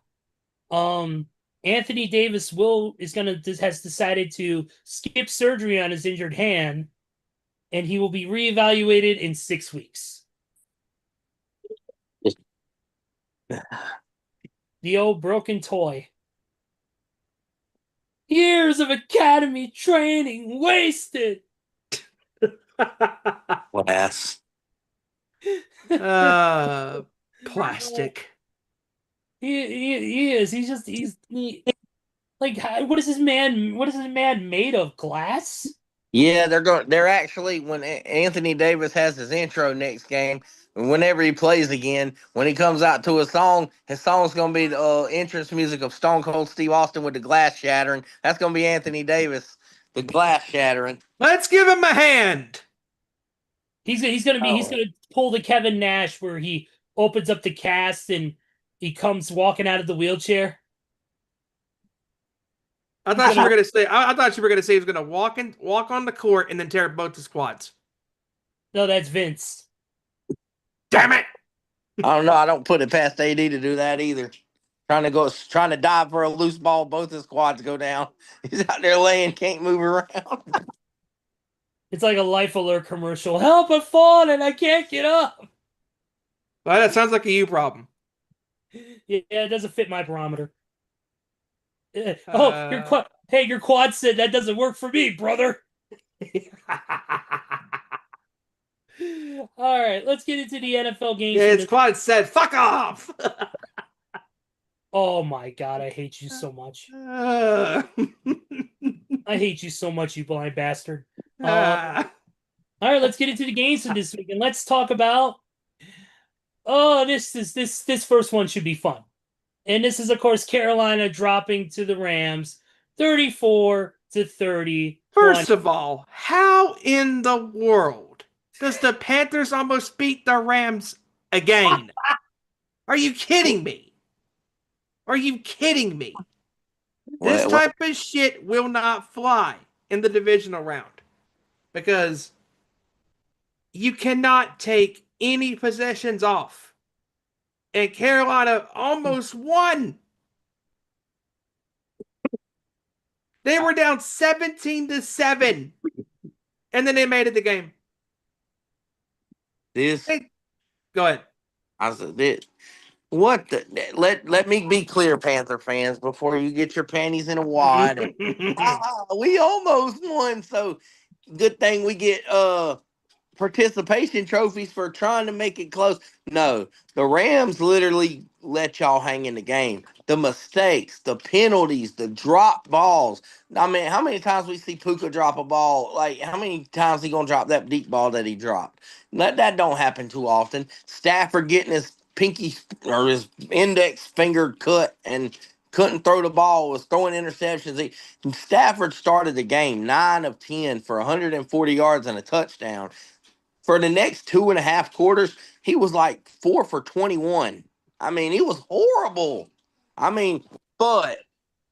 Anthony Davis has decided to skip surgery on his injured hand, and he will be reevaluated in 6 weeks. The old broken toy. Years of academy training wasted. Glass. Plastic. He is. What is this man made of? Glass? Yeah, they're actually, when Anthony Davis has his intro next game, whenever he plays again, when he comes out to his song's gonna be the entrance music of Stone Cold Steve Austin with the glass shattering. That's gonna be Anthony Davis, the glass shattering. Let's give him a hand. He's gonna pull the Kevin Nash where he opens up the cast and he comes walking out of the wheelchair. I thought you were gonna say. I thought you were gonna say he was gonna walk on the court and then tear both his quads. No, that's Vince. Damn it! I don't know. I don't put it past AD to do that either. Trying to dive for a loose ball, both his quads go down. He's out there laying, can't move around. It's like a Life Alert commercial. Help! I'm falling. I can't get up. Well, that sounds like a you problem. Yeah, it doesn't fit my barometer. Your quad said that doesn't work for me, brother. All right, let's get into the NFL games. Yeah, his quad said, "Fuck off." Oh my god, I hate you so much. I hate you so much, you blind bastard. All right, let's get into the games for this week, and let's talk about. Oh, this first one should be fun. And this is, of course, Carolina dropping to the Rams 34-30. First of all, how in the world does the Panthers almost beat the Rams again? Are you kidding me? Are you kidding me? This type of shit will not fly in the divisional round. Because you cannot take any possessions off. And Carolina almost won. They were down 17-7. And then they made it the game. Go ahead. I said this. What the let me be clear, Panther fans, before you get your panties in a wad. We almost won, so good thing we get participation trophies for trying to make it close. No, the Rams literally let y'all hang in the game. The mistakes, the penalties, the drop balls. I mean, how many times we see Puka drop a ball? Like, how many times he gonna drop that deep ball that he dropped? That don't happen too often. Stafford getting his pinky or his index finger cut and couldn't throw the ball, was throwing interceptions. Stafford started the game 9 of 10 for 140 yards and a touchdown. For the next 2.5 quarters, he was like 4 for 21. I mean, he was horrible. I mean, but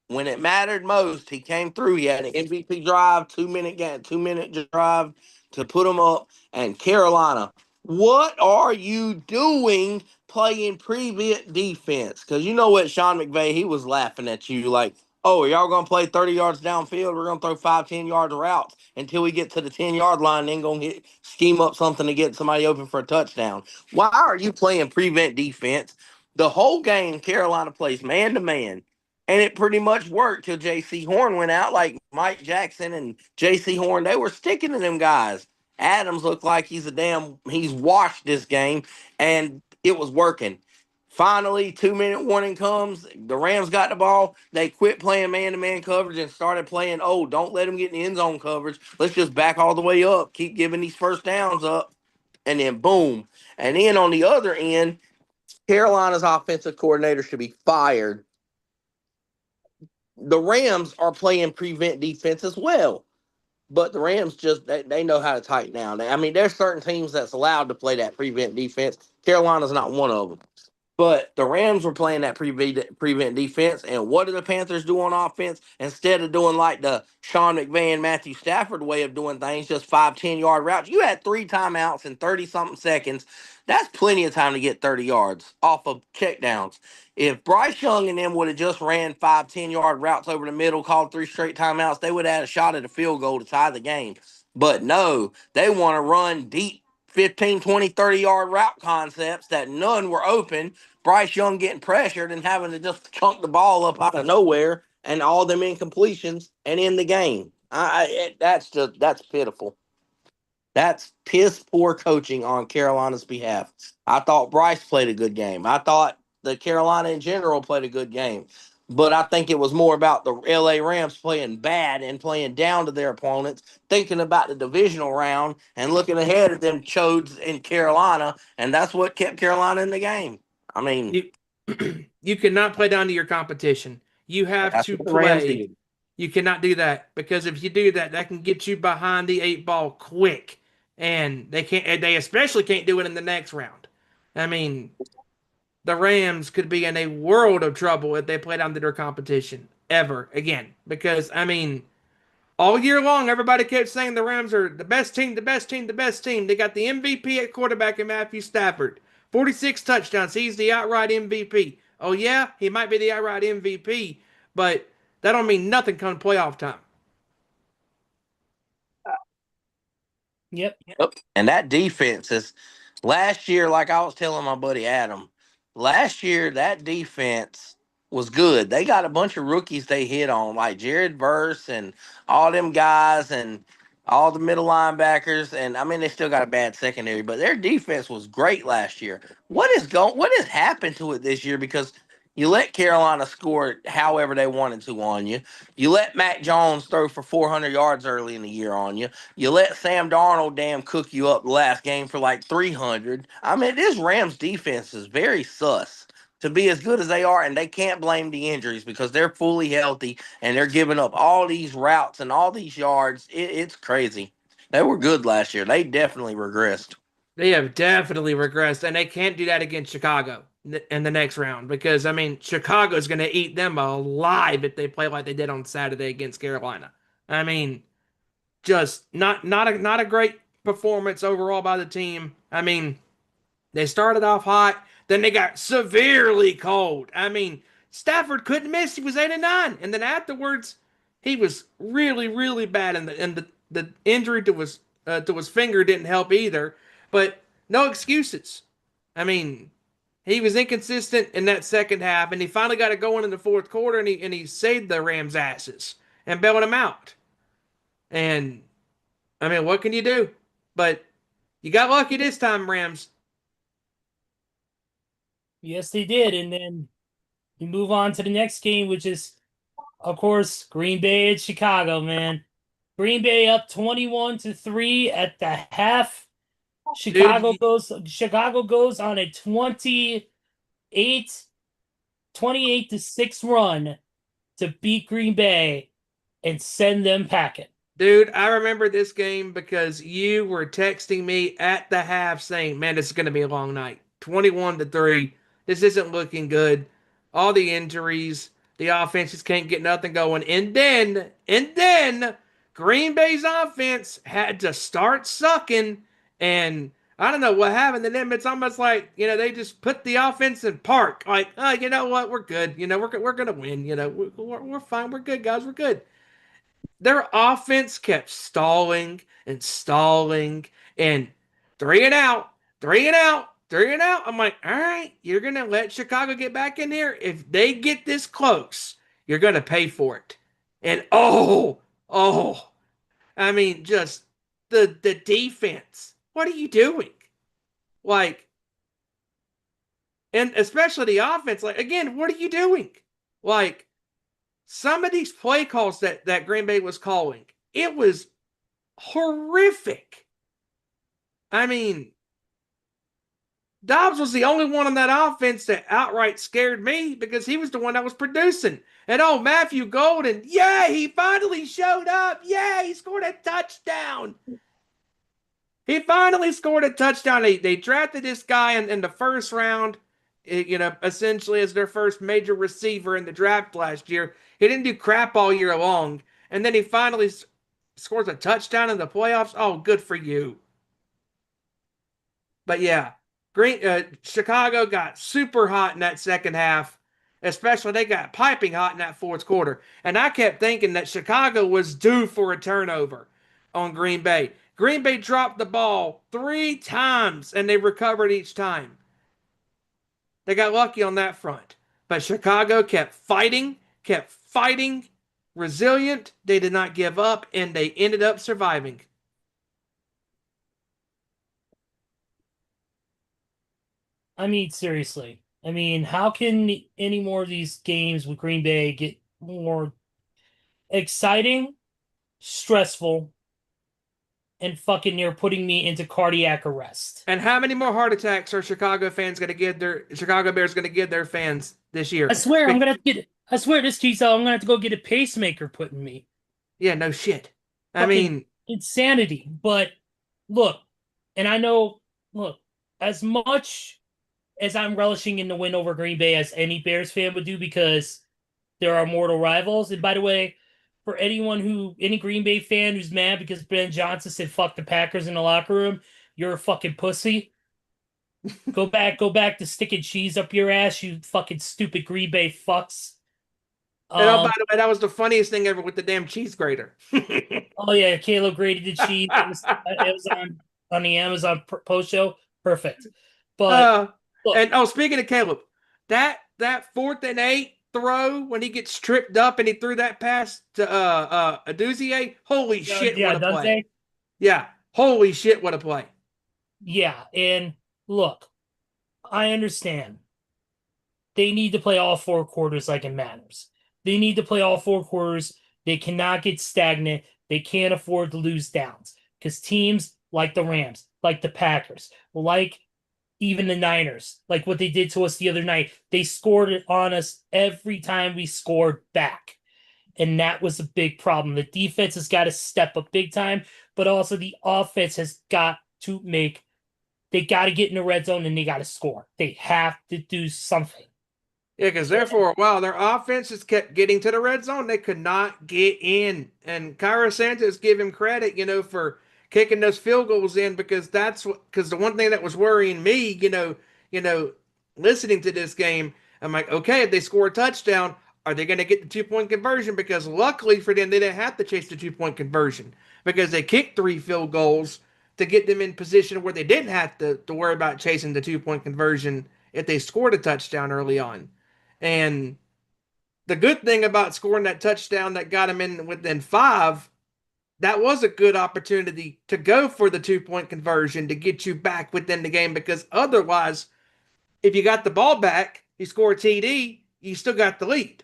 when it mattered most, he came through. He had an MVP drive, 2-minute drive to put him up. And Carolina, what are you doing playing prevent defense? Because you know what, Sean McVay, he was laughing at you like, oh, are y'all going to play 30 yards downfield? We're going to throw 5-10 yards routes until we get to the 10-yard line, then going to scheme up something to get somebody open for a touchdown. Why are you playing prevent defense? The whole game, Carolina plays man-to-man. And it pretty much worked till J.C. Horn went out. Like Mike Jackson and J.C. Horn, they were sticking to them guys. Adams looked like he's washed this game, and it was working. Finally, 2-minute warning comes. The Rams got the ball. They quit playing man-to-man coverage and started playing, don't let them get in the end zone coverage. Let's just back all the way up. Keep giving these first downs up. And then boom. And then on the other end, Carolina's offensive coordinator should be fired. The Rams are playing prevent defense as well. But the Rams they know how to tighten down. I mean, there's certain teams that's allowed to play that prevent defense. Carolina's not one of them. But the Rams were playing that prevent defense. And what do the Panthers do on offense? Instead of doing like the Sean McVay and Matthew Stafford way of doing things, just 5-10 yard routes, you had 3 timeouts in 30-something seconds. That's plenty of time to get 30 yards off of checkdowns. If Bryce Young and them would have just ran 5-10 yard routes over the middle, called 3 straight timeouts, they would have had a shot at a field goal to tie the game. But no, they want to run deep 15, 20, 30-yard route concepts that none were open. Bryce Young getting pressured and having to just chunk the ball up out of nowhere and all them incompletions and in the game. That's pitiful. That's piss poor coaching on Carolina's behalf. I thought Bryce played a good game. I thought the Carolina in general played a good game. But I think it was more about the LA Rams playing bad and playing down to their opponents, thinking about the divisional round and looking ahead at them chodes in Carolina, and that's what kept Carolina in the game. I mean, you cannot play down to your competition. You have to play. You cannot do that, because if you do that, that can get you behind the 8 ball quick, and they especially can't do it in the next round. I mean, the Rams could be in a world of trouble if they play down to their competition ever again. Because, I mean, all year long, everybody kept saying the Rams are the best team, the best team, the best team. They got the MVP at quarterback in Matthew Stafford. 46 touchdowns. He's the outright MVP. Oh, yeah, he might be the outright MVP, but that don't mean nothing come playoff time. Yep. And that defense is last year, like I was telling my buddy Adam, last year that defense was good. They got a bunch of rookies they hit on, like Jared Verse and all them guys and all the middle linebackers. And I mean, they still got a bad secondary, but their defense was great last year. What has happened to it this year? Because you let Carolina score however they wanted to on you. You let Mac Jones throw for 400 yards early in the year on you. You let Sam Darnold damn cook you up the last game for like 300. I mean, this Rams defense is very sus to be as good as they are, and they can't blame the injuries because they're fully healthy and they're giving up all these routes and all these yards. It's crazy. They were good last year. They definitely regressed. They have definitely regressed, and they can't do that against Chicago in the next round, because, I mean, Chicago's going to eat them alive if they play like they did on Saturday against Carolina. I mean, just not a great performance overall by the team. I mean, they started off hot, then they got severely cold. I mean, Stafford couldn't miss. He was 8-9, and then afterwards, he was really, really bad. And the injury to his finger didn't help either. But no excuses. I mean, he was inconsistent in that second half, and he finally got it going in the fourth quarter, and he saved the Rams' asses and bailed them out. And I mean, what can you do? But you got lucky this time, Rams. Yes, they did. And then we move on to the next game, which is, of course, Green Bay and Chicago, man. Green Bay up 21-3 at the half. Chicago goes on a 28-6 run to beat Green Bay and send them packing. Dude, I remember this game because you were texting me at the half saying, man, this is going to be a long night. 21-3. This isn't looking good. All the injuries, the offenses can't get nothing going. And then Green Bay's offense had to start sucking. And I don't know what happened to them. It's almost like, they just put the offense in park. Like, oh, you know what? We're good. We're going to win. We're fine. We're good, guys. We're good. Their offense kept stalling and 3-and-out, 3-and-out, 3-and-out. I'm like, all right, you're going to let Chicago get back in here? If they get this close, you're going to pay for it. And I mean, just the defense. What are you doing? Like, and especially the offense, like, again, what are you doing? Like, some of these play calls that Green Bay was calling, it was horrific. I mean, Dobbs was the only one on that offense that outright scared me because he was the one that was producing. And Matthew Golden, yeah, he finally showed up. Yeah, he scored a touchdown. He finally scored a touchdown. They drafted this guy in the first round, essentially as their first major receiver in the draft last year. He didn't do crap all year long. And then he finally scores a touchdown in the playoffs. Oh, good for you. But yeah, Chicago got super hot in that second half. Especially they got piping hot in that fourth quarter. And I kept thinking that Chicago was due for a turnover on Green Bay. Green Bay dropped the ball 3 times and they recovered each time. They got lucky on that front. But Chicago kept fighting, resilient. They did not give up, and they ended up surviving. I mean, seriously. I mean, how can any more of these games with Green Bay get more exciting, stressful, and fucking near putting me into cardiac arrest? And how many more heart attacks are Chicago Bears going to give their fans this year? I swear, I swear this cheese out, I'm gonna have to go get a pacemaker put in me. Yeah, no shit. I Fucking mean, insanity. But look, as much as I'm relishing in the win over Green Bay as any Bears fan would do because they're our mortal rivals. And by the way, for any Green Bay fan who's mad because Ben Johnson said fuck the Packers in the locker room, you're a fucking pussy. Go back to sticking cheese up your ass, you fucking stupid Green Bay fucks. and by the way, that was the funniest thing ever with the damn cheese grater. Oh yeah, Caleb graded the cheese. It was on the Amazon post show. Perfect. But speaking of Caleb, that 4th and 8 throw when he gets tripped up and he threw that pass to Aduzier, holy shit, what a play. Yeah, holy shit, what a play. Yeah, and look, I understand. They need to play all 4 quarters like it matters. They need to play all 4 quarters. They cannot get stagnant. They can't afford to lose downs because teams like the Rams, like the Packers, like even the Niners, like what they did to us the other night, they scored it on us every time we scored back. And that was a big problem. The defense has got to step up big time, but also the offense has got to they got to get in the red zone and they got to score. They have to do something. Yeah, because there for a while, their offense just kept getting to the red zone. They could not get in. And Kyra Santos, give him credit, for kicking those field goals in, because because the one thing that was worrying me, listening to this game, I'm like, okay, if they score a touchdown, are they going to get the 2-point conversion? Because luckily for them, they didn't have to chase the 2-point conversion, because they kicked 3 field goals to get them in position where they didn't have to worry about chasing the 2-point conversion if they scored a touchdown early on. And the good thing about scoring that touchdown that got them in within 5, that was a good opportunity to go for the 2-point conversion to get you back within the game, because otherwise, if you got the ball back, you score a TD, you still got the lead.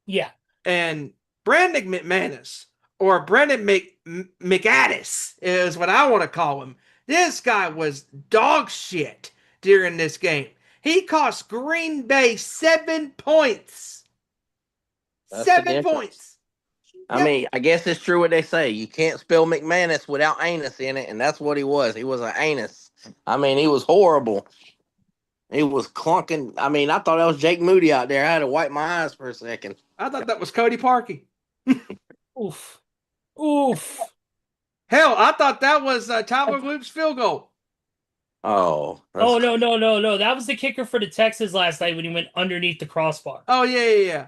Yeah. And Brandon McManus, or Brendan McAdis is what I want to call him. This guy was dog shit during this game. He cost Green Bay 7 points. That's 7 points. I mean, I guess it's true what they say. You can't spell McManus without anus in it, and that's what he was. He was an anus. I mean, he was horrible. He was clunking. I mean, I thought that was Jake Moody out there. I had to wipe my eyes for a second. I thought that was Cody Parkey. Oof. Oof. Hell, I thought that was Tyler Loop's field goal. Oh. Oh, no. That was the kicker for the Texans last night when he went underneath the crossbar. Oh, yeah.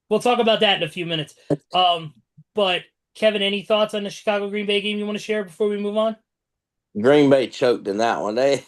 We'll talk about that in a few minutes. But Kevin, any thoughts on the Chicago Green Bay game you want to share before we move on? Green Bay choked in that one. They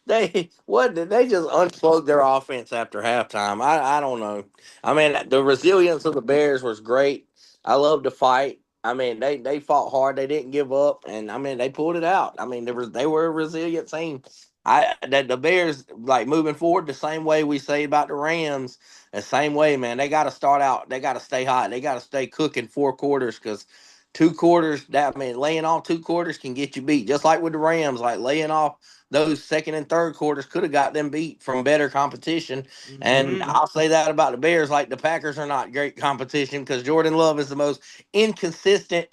just unplugged their offense after halftime. I don't know. I mean, the resilience of the Bears was great. I love to fight. I mean, they fought hard. They didn't give up, and I mean, they pulled it out. I mean, they were a resilient team. The Bears, like, moving forward the same way we say about the Rams, the same way, man. They got to start out. They got to stay hot. They got to stay cooking 4 quarters, because 2 quarters, laying off 2 quarters can get you beat. Just like with the Rams, like laying off those second and third quarters could have got them beat from better competition. Mm-hmm. And I'll say that about the Bears. Like, the Packers are not great competition, because Jordan Love is the most inconsistent.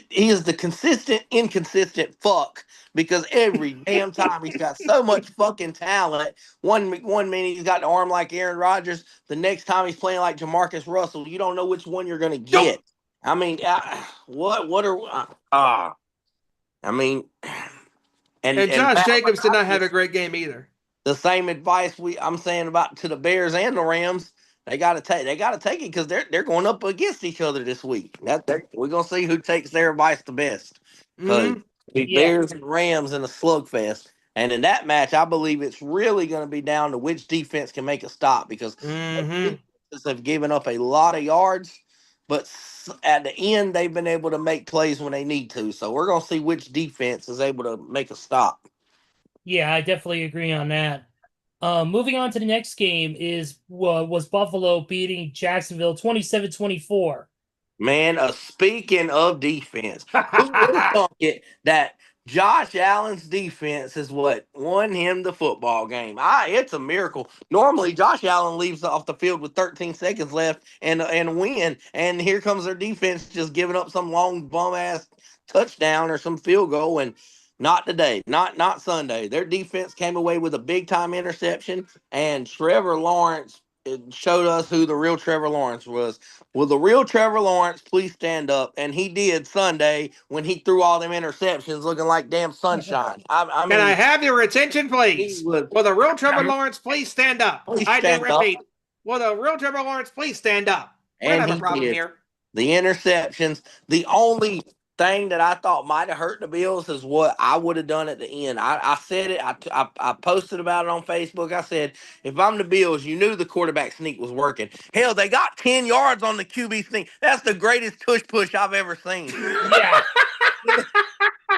He is the consistent, inconsistent fuck, because every damn time he's got so much fucking talent. One minute he's got the arm like Aaron Rodgers. The next time he's playing like Jamarcus Russell. You don't know which one you're going to get. Nope. I mean, I mean, and Josh Jacobs did not have a great game either. The same advice I'm saying about to the Bears and the Rams. They gotta take it, because they're going up against each other this week. We're gonna see who takes their advice the best. The Bears and Rams in a slugfest. And in that match, I believe it's really going to be down to which defense can make a stop, because defenses have given up a lot of yards, but at the end, they've been able to make plays when they need to. So we're going to see which defense is able to make a stop. Yeah, I definitely agree on that. Moving on to the next game was Buffalo beating Jacksonville 27-24. Man, speaking of defense, who would have thought it that Josh Allen's defense is what won him the football game? It's a miracle. Normally, Josh Allen leaves off the field with 13 seconds left and win, and here comes their defense just giving up some long bum-ass touchdown or some field goal, and not today, not Sunday. Their defense came away with a big-time interception, and Trevor Lawrence showed us who the real Trevor Lawrence was. Will the real Trevor Lawrence please stand up? And he did Sunday when he threw all them interceptions looking like damn sunshine. I mean, can I have your attention, please? Will the real Trevor Lawrence please stand up? I do repeat. Will the real Trevor Lawrence please stand up? We don't have a problem here. The interceptions, the only thing that I thought might have hurt the Bills is what I would have done at the end. I said it. I posted about it on Facebook. I said, if I'm the Bills, you knew the quarterback sneak was working. Hell, they got 10 yards on the QB sneak. That's the greatest tush push I've ever seen. Yeah.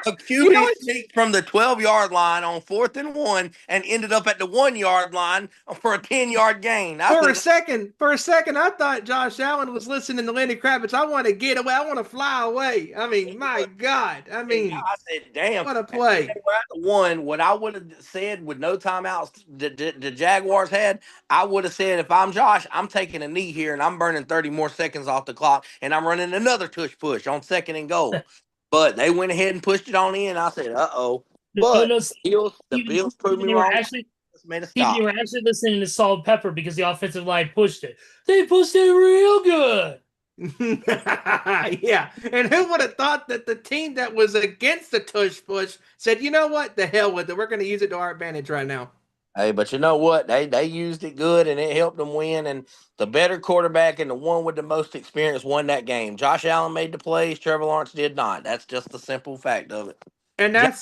A QB sneak from the 12-yard line on 4th and 1 and ended up at the 1-yard line for a 10-yard gain. For a second, I thought Josh Allen was listening to Lenny Kravitz. I want to get away. I want to fly away. I mean, my God. I mean, I said, damn. What a play. We're at the 1, what I would have said with no timeouts the Jaguars had, I would have said, if I'm Josh, I'm taking a knee here and I'm burning 30 more seconds off the clock and I'm running another tush push on 2nd and goal. But they went ahead and pushed it on in. I said, uh-oh. But the Bills proved me wrong. You were actually listening to Salt and Pepper because the offensive line pushed it. They pushed it real good. Yeah. And who would have thought that the team that was against the tush push said, you know what? The hell with it. We're going to use it to our advantage right now. Hey, but you know what? They used it good and it helped them win. And the better quarterback and the one with the most experience won that game. Josh Allen made the plays. Trevor Lawrence did not. That's just the simple fact of it. And Jack-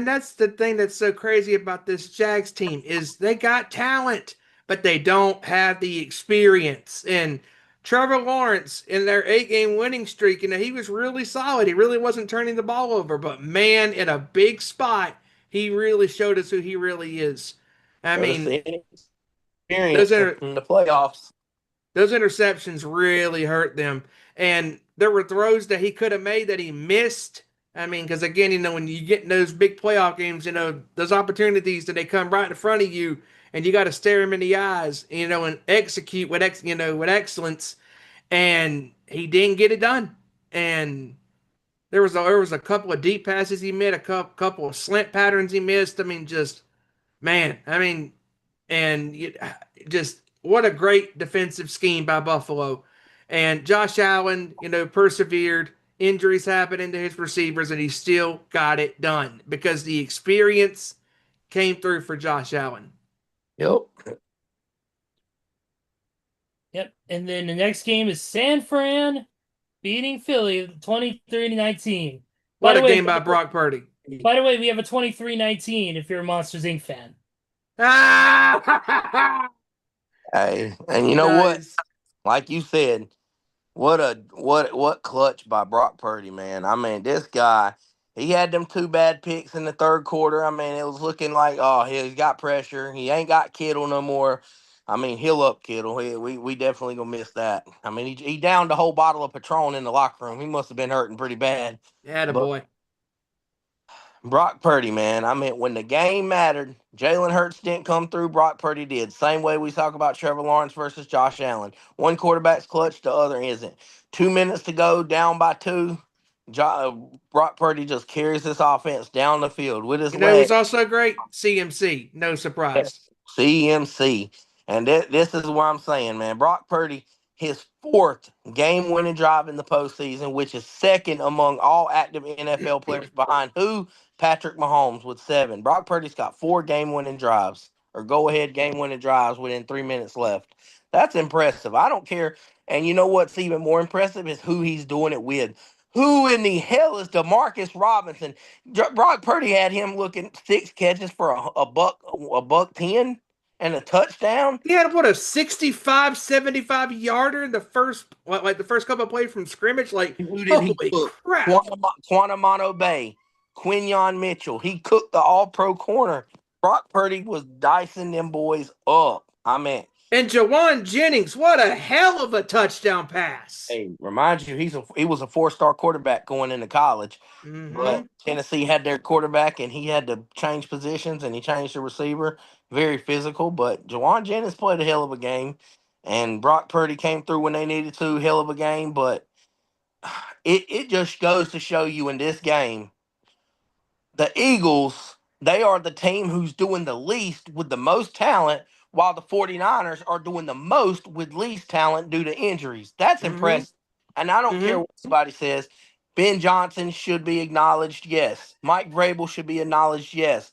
that's the thing that's so crazy about this Jags team is they got talent, but they don't have the experience. And Trevor Lawrence in their 8-game winning streak, he was really solid. He really wasn't turning the ball over, but man, in a big spot, he really showed us who he really is. I Showed us mean, the those experience inter- in the playoffs. those interceptions really hurt them. And there were throws that he could have made that he missed. I mean, because again, when you get in those big playoff games, those opportunities that they come right in front of you, and you got to stare him in the eyes, and execute with with excellence. And he didn't get it done. And there was a couple of deep passes he missed, a couple of slant patterns he missed. I mean, just man. I mean, and just what a great defensive scheme by Buffalo. And Josh Allen, persevered. Injuries happened to his receivers, and he still got it done because the experience came through for Josh Allen. Yep. Yep. And then the next game is San Fran beating Philly 23-19. What a game by Brock Purdy. By the way, we have a 23-19 if you're a Monsters Inc. fan. Hey, and you know what? Like you said, what clutch by Brock Purdy, man. I mean, this guy, he had them 2 bad picks in the third quarter. I mean, it was looking like, oh, he's got pressure. He ain't got Kittle no more. I mean, heal up, Kittle. We definitely gonna miss that. I mean, he downed a whole bottle of Patron in the locker room. He must have been hurting pretty bad. Yeah, the boy. Brock Purdy, man. I mean, when the game mattered, Jalen Hurts didn't come through. Brock Purdy did. Same way we talk about Trevor Lawrence versus Josh Allen. One quarterback's clutch, the other isn't. 2 minutes to go, down by 2. Brock Purdy just carries this offense down the field with his It legs. was also great. CMC, no surprise. CMC. And this is what I'm saying, man. Brock Purdy, his 4th game-winning drive in the postseason, which is 2nd among all active NFL players behind who? Patrick Mahomes with 7. Brock Purdy's got 4 game-winning drives or go-ahead game-winning drives within 3 minutes left. That's impressive. I don't care. And you know what's even more impressive is who he's doing it with. Who in the hell is Demarcus Robinson? Brock Purdy had him looking 6 catches for a buck 10 and a touchdown. He had a 65, 75 yarder in the first couple of plays from scrimmage. Like, holy crap! Quantamano Bay, Quinyon Mitchell. He cooked the All-Pro corner. Brock Purdy was dicing them boys up. I mean, and Jawan Jennings, what a hell of a touchdown pass! Hey, remind you, he was a 4-star quarterback going into college. Mm-hmm. But Tennessee had their quarterback, and he had to change positions, and he changed the receiver. Very physical, but Jawan Jennings played a hell of a game, and Brock Purdy came through when they needed to. Hell of a game, but it just goes to show you in this game, the Eagles, they are the team who's doing the least with the most talent, while the 49ers are doing the most with least talent due to injuries. That's impressive. And I don't care what somebody says. Ben Johnson should be acknowledged, yes. Mike Vrabel should be acknowledged, yes.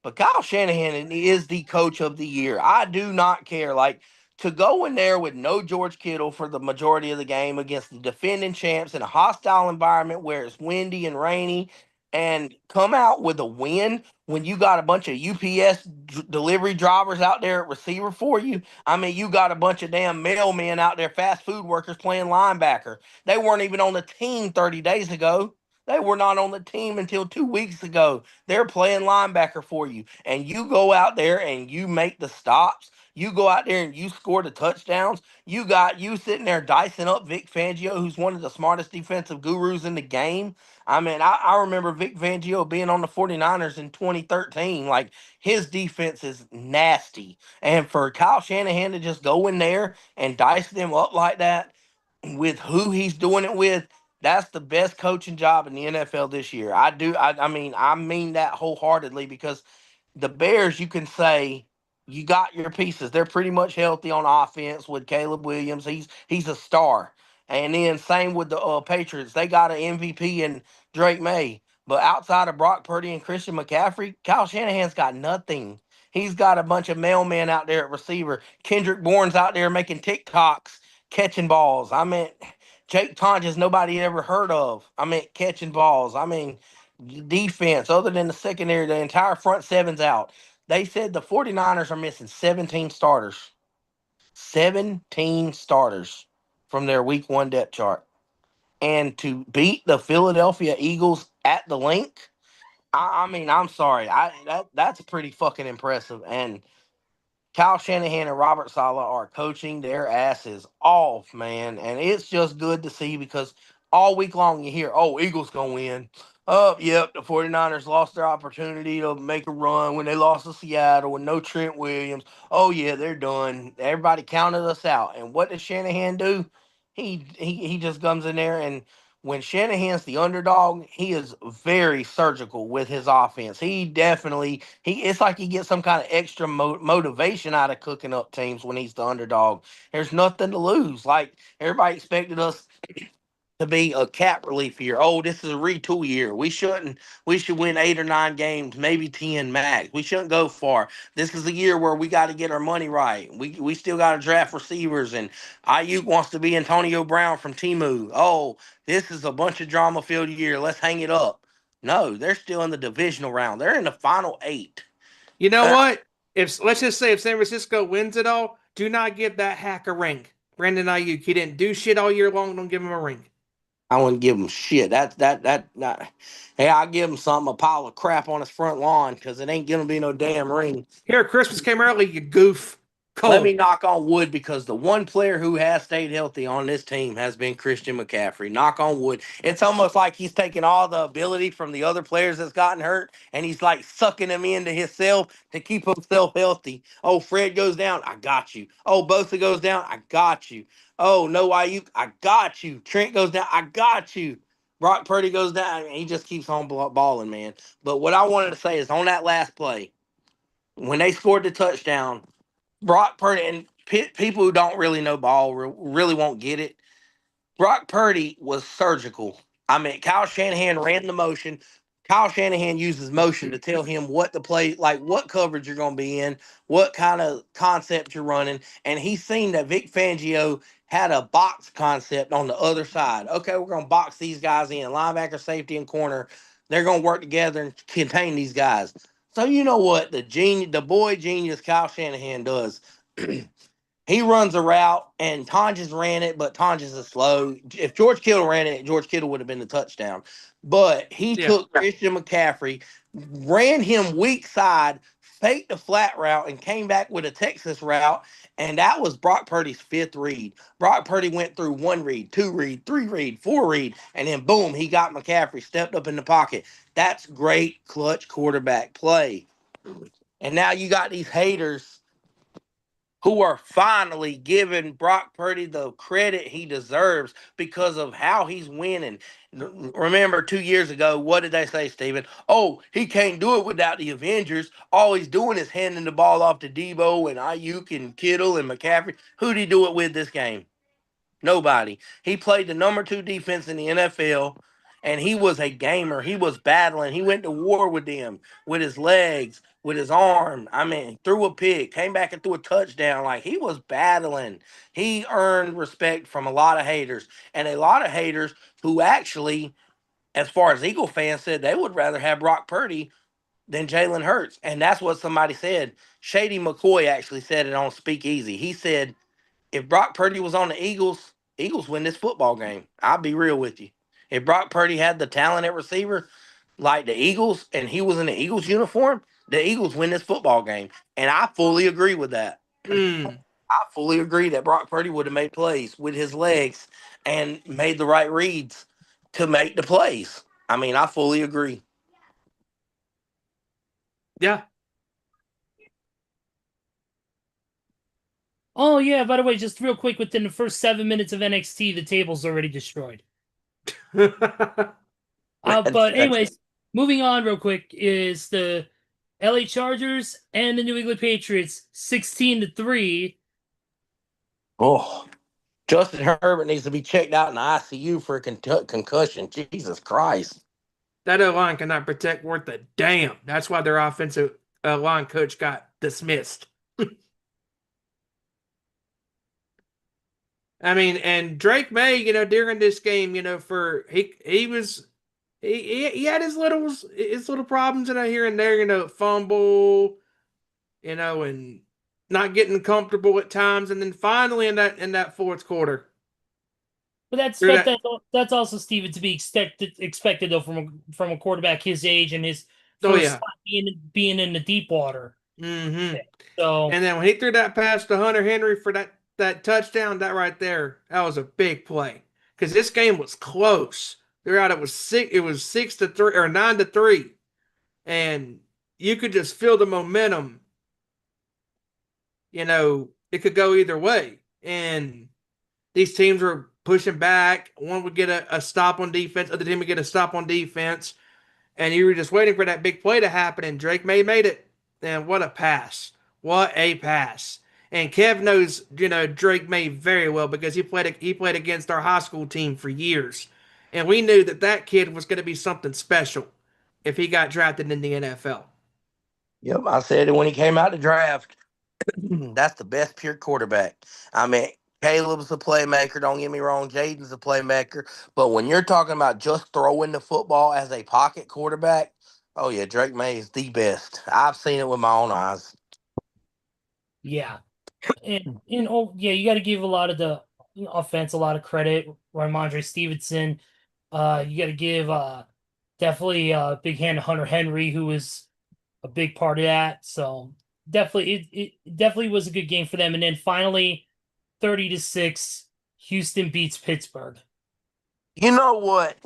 But Kyle Shanahan is the coach of the year. I do not care. Like, to go in there with no George Kittle for the majority of the game against the defending champs in a hostile environment where it's windy and rainy and come out with a win when you got a bunch of UPS delivery drivers out there at receiver for you. I mean, you got a bunch of damn mailmen out there, fast food workers playing linebacker. They weren't even on the team 30 days ago. They were not on the team until 2 weeks ago. They're playing linebacker for you. And you go out there and you make the stops. You go out there and you score the touchdowns. You sitting there dicing up Vic Fangio, who's one of the smartest defensive gurus in the game. I mean, I remember Vic Fangio being on the 49ers in 2013. Like, his defense is nasty. And for Kyle Shanahan to just go in there and dice them up like that with who he's doing it with, that's the best coaching job in the NFL this year. I mean that wholeheartedly, because the Bears, you can say, you got your pieces. They're pretty much healthy on offense with Caleb Williams. He's a star. And then same with the Patriots. They got an MVP in Drake May. But outside of Brock Purdy and Christian McCaffrey, Kyle Shanahan's got nothing. He's got a bunch of mailmen out there at receiver. Kendrick Bourne's out there making TikToks, catching balls. I mean, Jake Tonjes, nobody ever heard of. I mean, catching balls. I mean, defense, other than the secondary, the entire front seven's out. They said the 49ers are missing 17 starters. 17 starters from their week one depth chart. And to beat the Philadelphia Eagles at the link, I mean, I'm sorry. That's pretty fucking impressive. And Kyle Shanahan and Robert Saleh are coaching their asses off, man. And it's just good to see because all week long you hear, oh, Eagles going to win. Oh, yep, the 49ers lost their opportunity to make a run when they lost to Seattle with no Trent Williams. Oh, yeah, they're done. Everybody counted us out. And what does Shanahan do? He just comes in there, and when Shanahan's the underdog, he is very surgical with his offense. He definitely it's like he gets some kind of extra motivation out of cooking up teams when he's the underdog. There's nothing to lose. Like everybody expected us to be a cap relief year. Oh, this is a retool year. We should win 8 or 9 games, maybe 10 max. We shouldn't go far. This is a year where we got to get our money right. We still got to draft receivers, and Ayuk wants to be Antonio Brown from Timu. Oh, this is a bunch of drama filled year. Let's hang it up. No, they're still in the divisional round. They're in the final 8. You know what? If let's just say if San Francisco wins it all, do not give that hack a ring. Brandon Ayuk, he didn't do shit all year long. Don't give him a ring. I wouldn't give him shit. Hey, I'll give him something, a pile of crap on his front lawn because it ain't gonna be no damn ring. Here, Christmas came early, you goof. Cole. Let me knock on wood because the one player who has stayed healthy on this team has been Christian McCaffrey. Knock on wood. It's almost like he's taking all the ability from the other players that's gotten hurt and he's like sucking them into himself to keep himself healthy. Oh, Fred goes down. I got you. Oh, Bosa goes down. I got you. Oh, no, Ayuk. I got you. Trent goes down. I got you. Brock Purdy goes down. He just keeps on balling, man. But what I wanted to say is on that last play, when they scored the touchdown, Brock Purdy, and people who don't really know ball really won't get it. Brock Purdy was surgical. I mean, Kyle Shanahan ran the motion. Kyle Shanahan uses motion to tell him what to play, like what coverage you're going to be in, what kind of concept you're running. And he's seen that Vic Fangio had a box concept on the other side. Okay, we're going to box these guys in, linebacker, safety, and corner. They're going to work together and contain these guys. So you know what the boy genius Kyle Shanahan does? He runs a route, and Tonjes ran it, but Tonjes is slow. If George Kittle ran it, George Kittle would have been the touchdown. But he took Christian McCaffrey, ran him weak side, faked the flat route, and came back with a Texas route, and that was Brock Purdy's 5th read. Brock Purdy went through 1 read, 2 read, 3 read, 4 read, and then boom, he got McCaffrey, stepped up in the pocket. That's great clutch quarterback play. And now you got these haters who are finally giving Brock Purdy the credit he deserves because of how he's winning. Remember 2 years ago, what did they say, Steven? Oh, he can't do it without the Avengers. All he's doing is handing the ball off to Debo and Ayuk and Kittle and McCaffrey. Who'd he do it with this game? Nobody. He played the number 2 defense in the NFL, and he was a gamer. He was battling. He went to war with them, with his legs, with his arm. I mean, threw a pick, came back and threw a touchdown. Like, he was battling. He earned respect from a lot of haters, and a lot of haters who actually, as far as Eagle fans said, they would rather have Brock Purdy than Jalen Hurts. And that's what somebody said. Shady McCoy actually said it on Speakeasy. He said, if Brock Purdy was on the Eagles, Eagles win this football game. I'll be real with you. If Brock Purdy had the talent at receiver like the Eagles and he was in the Eagles uniform, the Eagles win this football game. And I fully agree with that. I fully agree that Brock Purdy would have made plays with his legs and made the right reads to make the plays. I mean, I fully agree. Yeah. Oh, yeah, by the way, just real quick, within the first 7 minutes of NXT, the table's already destroyed. But anyways, moving on real quick is the LA Chargers and the New England Patriots 16-3. Oh, Justin Herbert needs to be checked out in the ICU for a concussion. Jesus Christ. That O-line cannot protect worth a damn. That's why their offensive line coach got dismissed. I mean, and Drake May, during this game, for he had his little problems, here and there, fumble, and not getting comfortable at times, and then finally in that fourth quarter. But that's also Steven to be expected though from a quarterback his age and his first time being in the deep water. Mm-hmm. So and then when he threw that pass to Hunter Henry for that touchdown, that right there, that was a big play because this game was close. Throughout it was 6-3 or 9-3, and you could just feel the momentum. It could go either way, and these teams were pushing back. One would get a stop on defense, other team would get a stop on defense, and you were just waiting for that big play to happen, and Drake May made it. And what a pass. What a pass. And Kev knows, Drake May very well because he played against our high school team for years. And we knew that kid was going to be something special if he got drafted in the NFL. Yep, I said it when he came out the draft. That's the best pure quarterback. I mean, Caleb's a playmaker. Don't get me wrong. Jaden's a playmaker. But when you're talking about just throwing the football as a pocket quarterback, oh, yeah, Drake May is the best. I've seen it with my own eyes. Yeah. And you got to give a lot of the offense a lot of credit. Ramondre Stevenson. You got to give definitely a big hand to Hunter Henry, who was a big part of that. So definitely, it definitely was a good game for them. And then finally, 30-6, Houston beats Pittsburgh. You know what?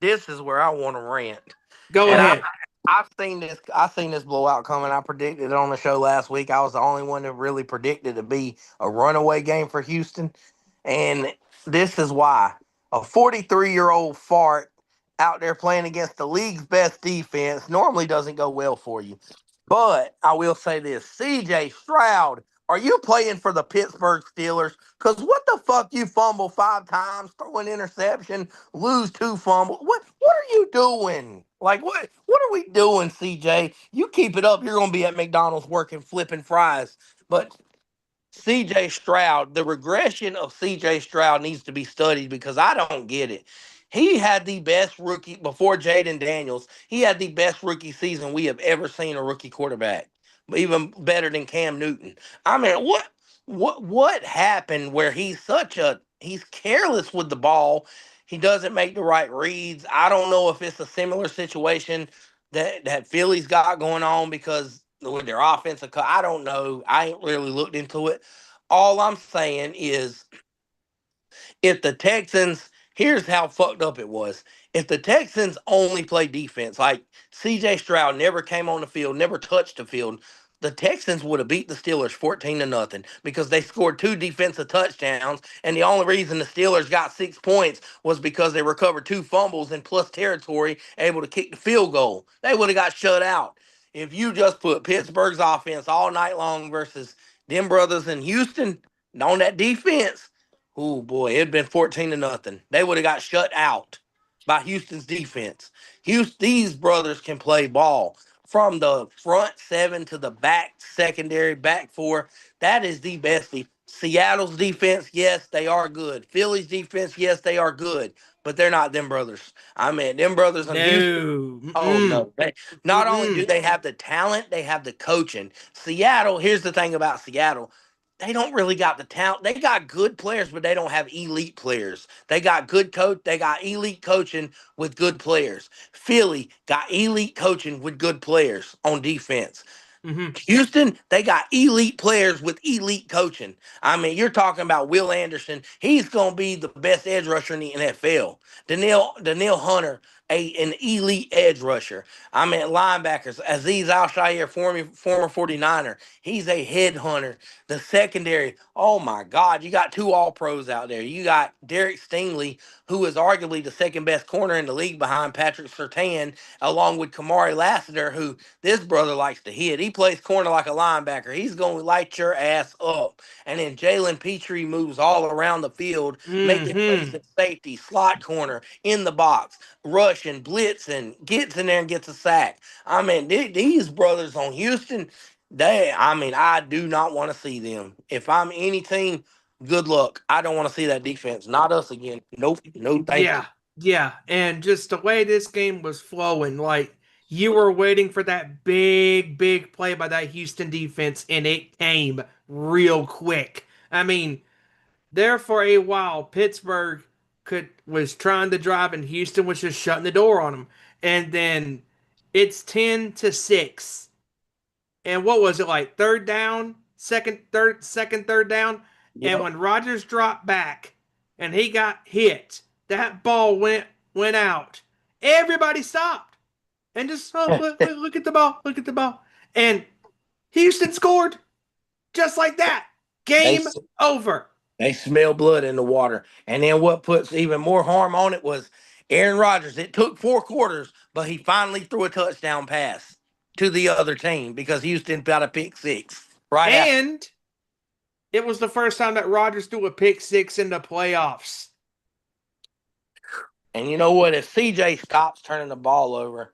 This is where I want to rant. Go ahead. I've seen this blowout coming. I predicted it on the show last week. I was the only one that really predicted it to be a runaway game for Houston. And this is why. A 43-year-old fart out there playing against the league's best defense normally doesn't go well for you. But I will say this, CJ Stroud, are you playing for the Pittsburgh Steelers? Because what the fuck, you fumble 5 times, throw an interception, lose 2 fumbles. What are you doing? Like, what are we doing, CJ? You keep it up, you're going to be at McDonald's working, flipping fries. But CJ Stroud, the regression of CJ Stroud needs to be studied because I don't get it. He had the best rookie before Jaden Daniels. He had the best rookie season we have ever seen a rookie quarterback, even better than Cam Newton. I mean, what happened where he's careless with the ball? He doesn't make the right reads. I don't know if it's a similar situation that Philly's got going on because with their offensive I don't know. I ain't really looked into it. All I'm saying is if the Texans, here's how fucked up it was. If the Texans only play defense, like CJ Stroud never came on the field, never touched the field, the Texans would have beat the Steelers 14-0 because they scored 2 defensive touchdowns. And the only reason the Steelers got 6 points was because they recovered 2 fumbles and plus territory, able to kick the field goal. They would have got shut out. If you just put Pittsburgh's offense all night long versus them brothers in Houston on that defense, oh boy, it'd been 14-0. They would have got shut out by Houston's defense. These brothers can play ball from the front 7 to the back secondary, back 4. That is the best. Seattle's defense, yes, they are good. Philly's defense, yes, they are good. But they're not them brothers. I mean, them brothers in Houston. Oh, no. Not only do they have the talent, they have the coaching. Seattle, here's the thing about Seattle. They don't really got the talent. They got good players, but they don't have elite players. They got good coach. They got elite coaching with good players. Philly got elite coaching with good players on defense. Mm-hmm. Houston, they got elite players with elite coaching. I mean, you're talking about Will Anderson. He's going to be the best edge rusher in the NFL. Danielle Hunter, an elite edge rusher. I mean, linebackers. Aziz Al-Shaair, former 49er. He's a headhunter. The secondary, oh my God, you got two All-Pros out there. You got Derek Stingley, who is arguably the second best corner in the league behind Patrick Surtain, along with Kamari Lassiter, who this brother likes to hit. He plays corner like a linebacker. He's going to light your ass up. And then Jalen Petrie moves all around the field, making plays at safety, slot corner, in the box, rushing, blitzing, gets in there and gets a sack. I mean, these brothers on Houston, I do not want to see them. If I'm any team, good luck. I don't want to see that defense. Not us again. Nope. No, thank you. Yeah. And just the way this game was flowing, like you were waiting for that big play by that Houston defense, and it came real quick. I mean, there for a while, Pittsburgh was trying to drive, and Houston was just shutting the door on them. And then it's 10-6. And what was it like? Third down, third down. Yep. And when Rodgers dropped back and he got hit, that ball went out. Everybody stopped and just look at the ball, and Houston scored just like that. Game over. They smell blood in the water. And then what puts even more harm on it was Aaron Rodgers. It took 4 quarters, but he finally threw a touchdown pass to the other team because Houston got a pick 6. Right. And it was the first time that Rodgers threw a pick 6 in the playoffs. And you know what? If CJ stops turning the ball over,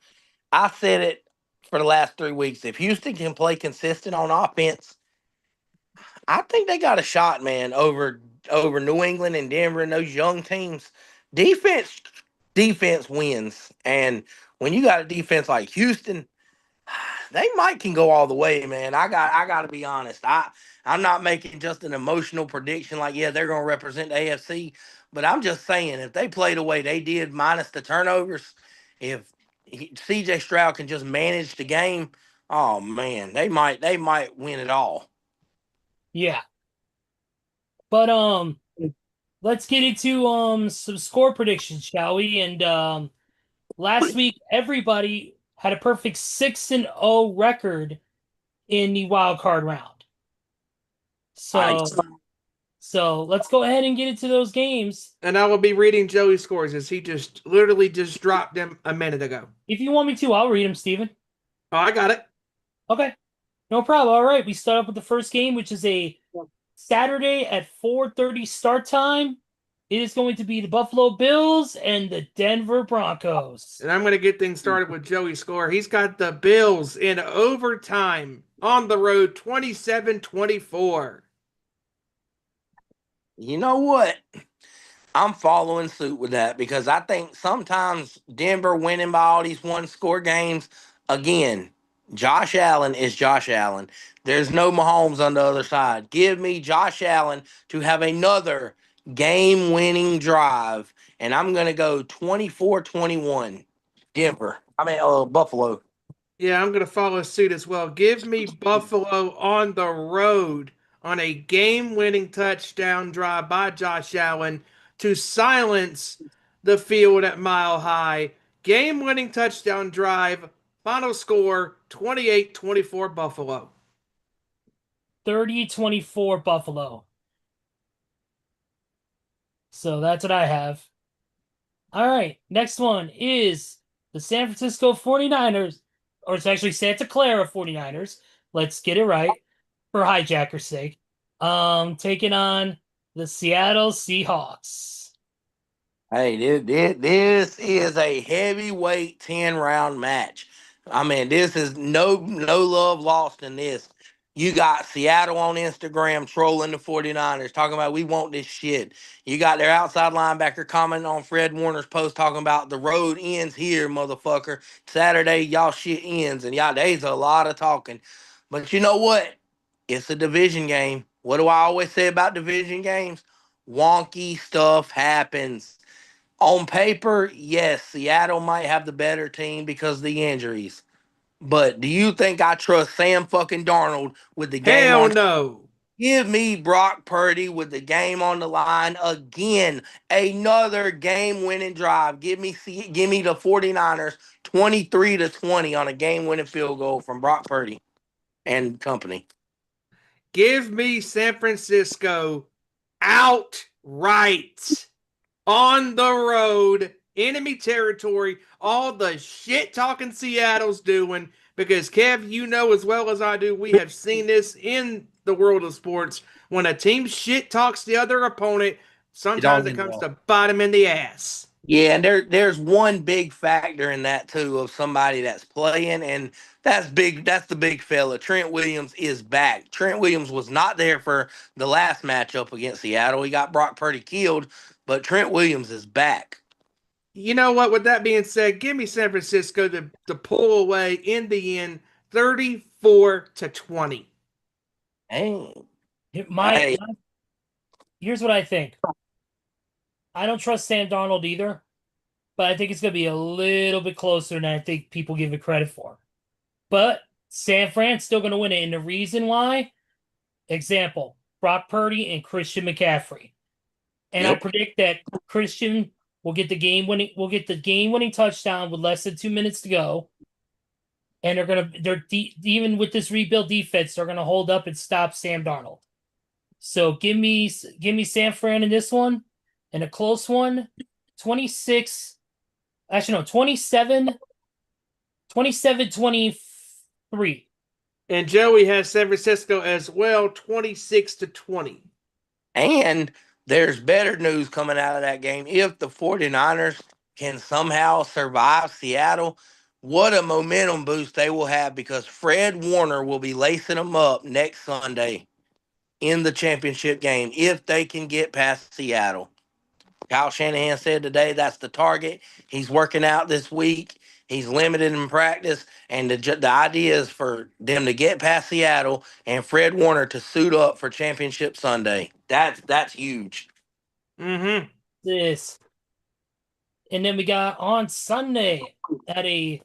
I said it for the last 3 weeks. If Houston can play consistent on offense, I think they got a shot, man, over New England and Denver and those young teams. Defense wins. And when you got a defense like Houston, they can go all the way, man. I got to be honest. I'm not making just an emotional prediction like, yeah, they're going to represent the AFC. But I'm just saying, if they play the way they did minus the turnovers, if CJ Stroud can just manage the game, oh, man, they might win it all. Yeah. But let's get into some score predictions, shall we? And last week everybody had a perfect 6-0 record in the wild card round. So let's go ahead and get into those games. And I will be reading Joey's scores as he literally just dropped them a minute ago. If you want me to, I'll read them, Steven. Oh, I got it. Okay. No problem. All right. We start off with the first game, which is a Saturday at 4:30 start time. It is going to be the Buffalo Bills and the Denver Broncos. And I'm going to get things started with Joey's score. He's got the Bills in overtime on the road, 27-24. You know what? I'm following suit with that because I think sometimes Denver winning by all these one-score games, again, Josh Allen is Josh Allen. There's no Mahomes on the other side. Give me Josh Allen to have another game-winning drive, and I'm going to go 24-21 Denver. Buffalo. Yeah, I'm going to follow suit as well. Give me Buffalo on the road on a game-winning touchdown drive by Josh Allen to silence the field at Mile High. Game-winning touchdown drive. Final score, 28-24 Buffalo. 30-24 Buffalo. So that's what I have. All right, next one is the San Francisco 49ers, or it's actually Santa Clara 49ers. Let's get it right for hijacker's sake. Taking on the Seattle Seahawks. Hey, this is a heavyweight 10-round match. I mean, this is no love lost in this. You got Seattle on Instagram trolling the 49ers, talking about we want this shit. You got their outside linebacker commenting on Fred Warner's post talking about the road ends here, motherfucker. Saturday, y'all shit ends. And there's a lot of talking. But you know what? It's a division game. What do I always say about division games? Wonky stuff happens. On paper, yes, Seattle might have the better team because of the injuries. But do you think I trust Sam fucking Darnold with the game? Hell no. Give me Brock Purdy with the game on the line again. Another game-winning drive. Give me the 49ers 23-20 on a game-winning field goal from Brock Purdy and company. Give me San Francisco outright on the road, enemy territory, all the shit talking Seattle's doing. Because, Kev, you know as well as I do, we have seen this in the world of sports. When a team shit talks the other opponent, sometimes it comes to bite them in the ass. Yeah, and there's one big factor in that too of somebody that's playing, and that's big. That's the big fella. Trent Williams is back. Trent Williams was not there for the last matchup against Seattle. He got Brock Purdy killed, but Trent Williams is back. You know what? With that being said, give me San Francisco to pull away in the end, 34-20. Hey, Here's what I think. I don't trust Sam Darnold either, but I think it's going to be a little bit closer than I think people give it credit for. But San Fran's still going to win it, and the reason why, example, Brock Purdy and Christian McCaffrey. And I predict that Christian will get the game-winning touchdown with less than 2 minutes to go. And even with this rebuild defense, they're gonna hold up and stop Sam Darnold. So give me San Fran in this one, and a close one, 27-23. And Joey has San Francisco as well, 26-20. and there's better news coming out of that game. If the 49ers can somehow survive Seattle, what a momentum boost they will have, because Fred Warner will be lacing them up next Sunday in the championship game if they can get past Seattle. Kyle Shanahan said today that's the target. He's working out this week. He's limited in practice, and the idea is for them to get past Seattle and Fred Warner to suit up for Championship Sunday. That's huge. Mm-hmm. This. And then we got on Sunday at a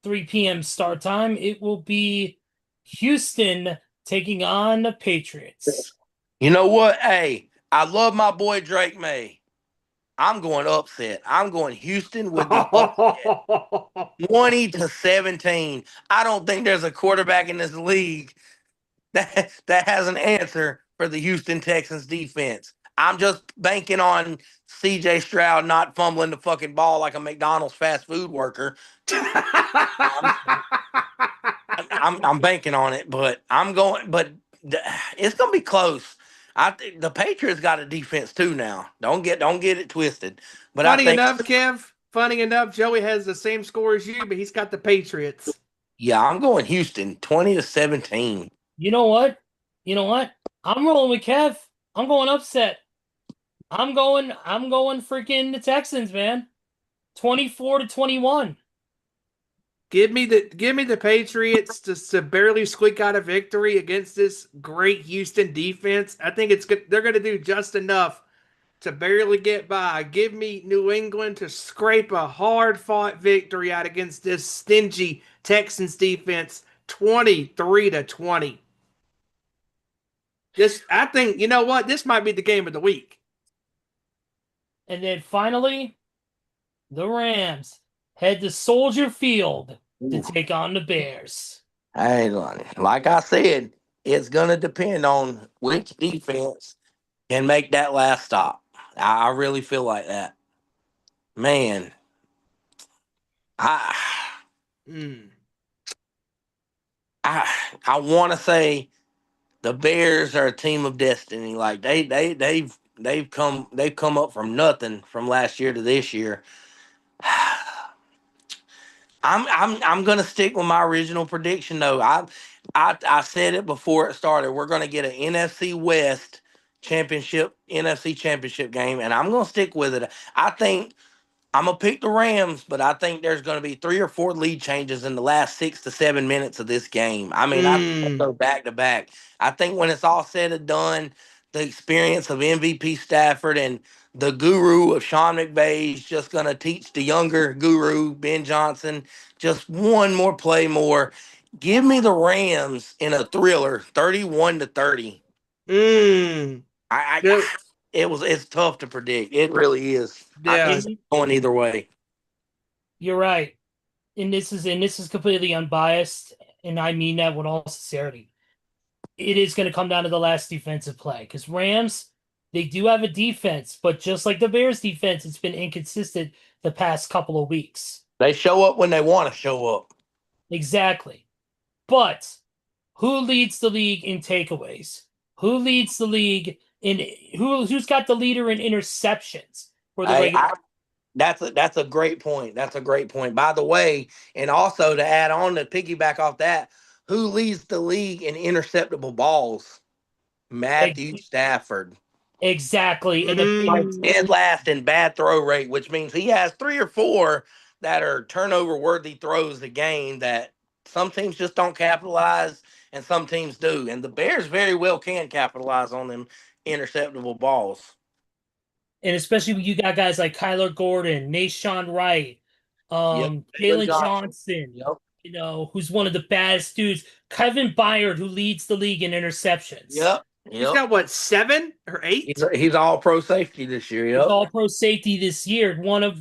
3 p.m. start time, it will be Houston taking on the Patriots. You know what? Hey, I love my boy Drake May. I'm going upset. I'm going Houston with the upset. 20-17. I don't think there's a quarterback in this league that has an answer for the Houston Texans defense. I'm just banking on CJ Stroud not fumbling the fucking ball like a McDonald's fast food worker. I'm banking on it, but it's gonna be close. I think the Patriots got a defense too now. Don't get it twisted. But funny enough, Joey has the same score as you, but he's got the Patriots. Yeah, I'm going Houston, 20-17. You know what? I'm rolling with Kev. I'm going upset. I'm going freaking the Texans, man. 24-21. Give me the Patriots to barely squeak out a victory against this great Houston defense. I think they're going to do just enough to barely get by. Give me New England to scrape a hard-fought victory out against this stingy Texans defense, 23-20. I think, you know what? This might be the game of the week. And then finally, the Rams head to Soldier Field to take on the Bears. Hey, like I said, it's going to depend on which defense can make that last stop. I really feel like that. Man, I want to say the Bears are a team of destiny. Like they've come up from nothing from last year to this year. I'm gonna stick with my original prediction though. I said it before it started. We're gonna get an NFC West NFC championship game, and I'm gonna stick with it. I think I'm gonna pick the Rams, but I think there's gonna be 3 or 4 lead changes in the last 6 to 7 minutes of this game. I mean, I go back to back. I think when it's all said and done, the experience of MVP Stafford and the guru of Sean McVay is just gonna teach the younger guru Ben Johnson just one more play more. Give me the Rams in a thriller, 31-30. Mm. I, Yep. it's tough to predict. It really is. I Yeah. can see it going either way. You're right. And this is completely unbiased, and I mean that with all sincerity. It is going to come down to the last defensive play because Rams, they do have a defense, but just like the Bears defense, it's been inconsistent the past couple of weeks. They show up when they want to show up. Exactly. But who leads the league in takeaways? Who leads the league in who's got the leader in interceptions for the regular? That's a great point. That's a great point. By the way, and also to add on to piggyback off that, who leads the league in interceptable balls? Matthew Stafford. Exactly. And Dead last in bad throw rate, which means he has 3 or 4 that are turnover worthy throws a game that some teams just don't capitalize and some teams do. And the Bears very well can capitalize on them interceptable balls. and especially when you got guys like Kyler Gordon, Nashawn Wright, Yep. Jalen Johnson, Yep. who's one of the baddest dudes. Kevin Byard, who leads the league in interceptions. Yep. He's got what, 7 or 8? He's all pro safety this year. He's Yep. all pro safety this year. One of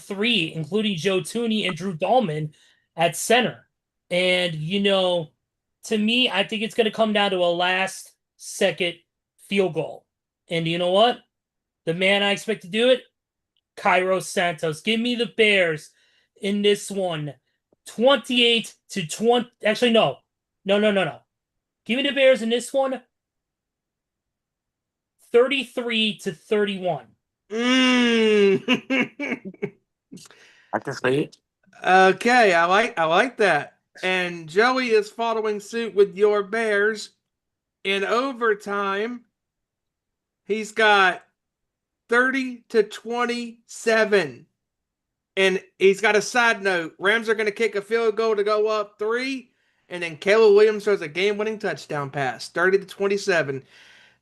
3, including Joe Tooney and Drew Dahlman at center. And to me, I think it's going to come down to a last second field goal. And you know what? The man I expect to do it, Cairo Santos. Give me the Bears in this one. 28-20. Actually, no. Give me the Bears in this one. 33-31. I can see it. Okay, I like that. And Joey is following suit with your Bears. In overtime, he's got 30-27. And he's got a side note. Rams are going to kick a field goal to go up 3. And then Caleb Williams throws a game-winning touchdown pass. 30-27.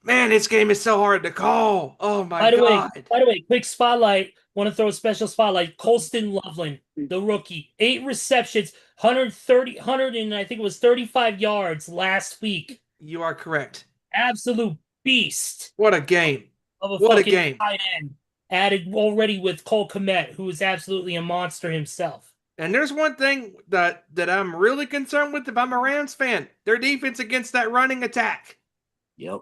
Man, this game is so hard to call. Oh, my God. By the way, quick spotlight. Want to throw a special spotlight. Colston Loveland, the rookie. 8 receptions, 130, and I think it was 35 yards last week. You are correct. Absolute beast. What a game. What a game. Tight end. Added already with Cole Kmet, who is absolutely a monster himself. And there's one thing that I'm really concerned with if I'm a Rams fan. Their defense against that running attack. Yep.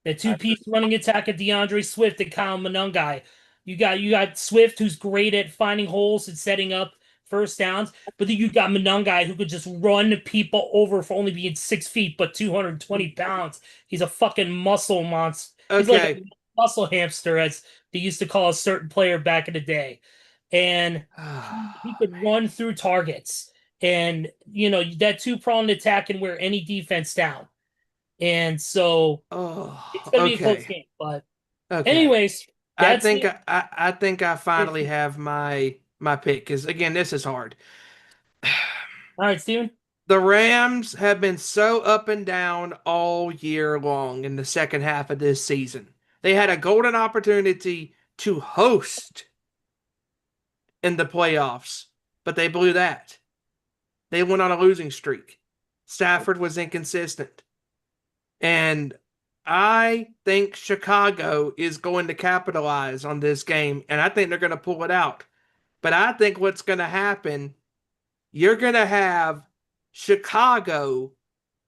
The 2-piece running attack of DeAndre Swift and Kyle Monangai. You got Swift, who's great at finding holes and setting up first downs, but then you got Monangai, who could just run people over for only being 6 feet but 220 pounds. He's a fucking muscle monster. He's like a muscle hamster, as they used to call a certain player back in the day. And he could run through targets. And, that 2-pronged attack can wear any defense down. And so it's going to be a close game. But anyways, I think I finally have my pick because, again, this is hard. All right, Steven. The Rams have been so up and down all year long in the second half of this season. They had a golden opportunity to host in the playoffs, but they blew that. They went on a losing streak. Stafford was inconsistent. And I think Chicago is going to capitalize on this game, and I think they're going to pull it out. But I think what's going to happen, you're going to have Chicago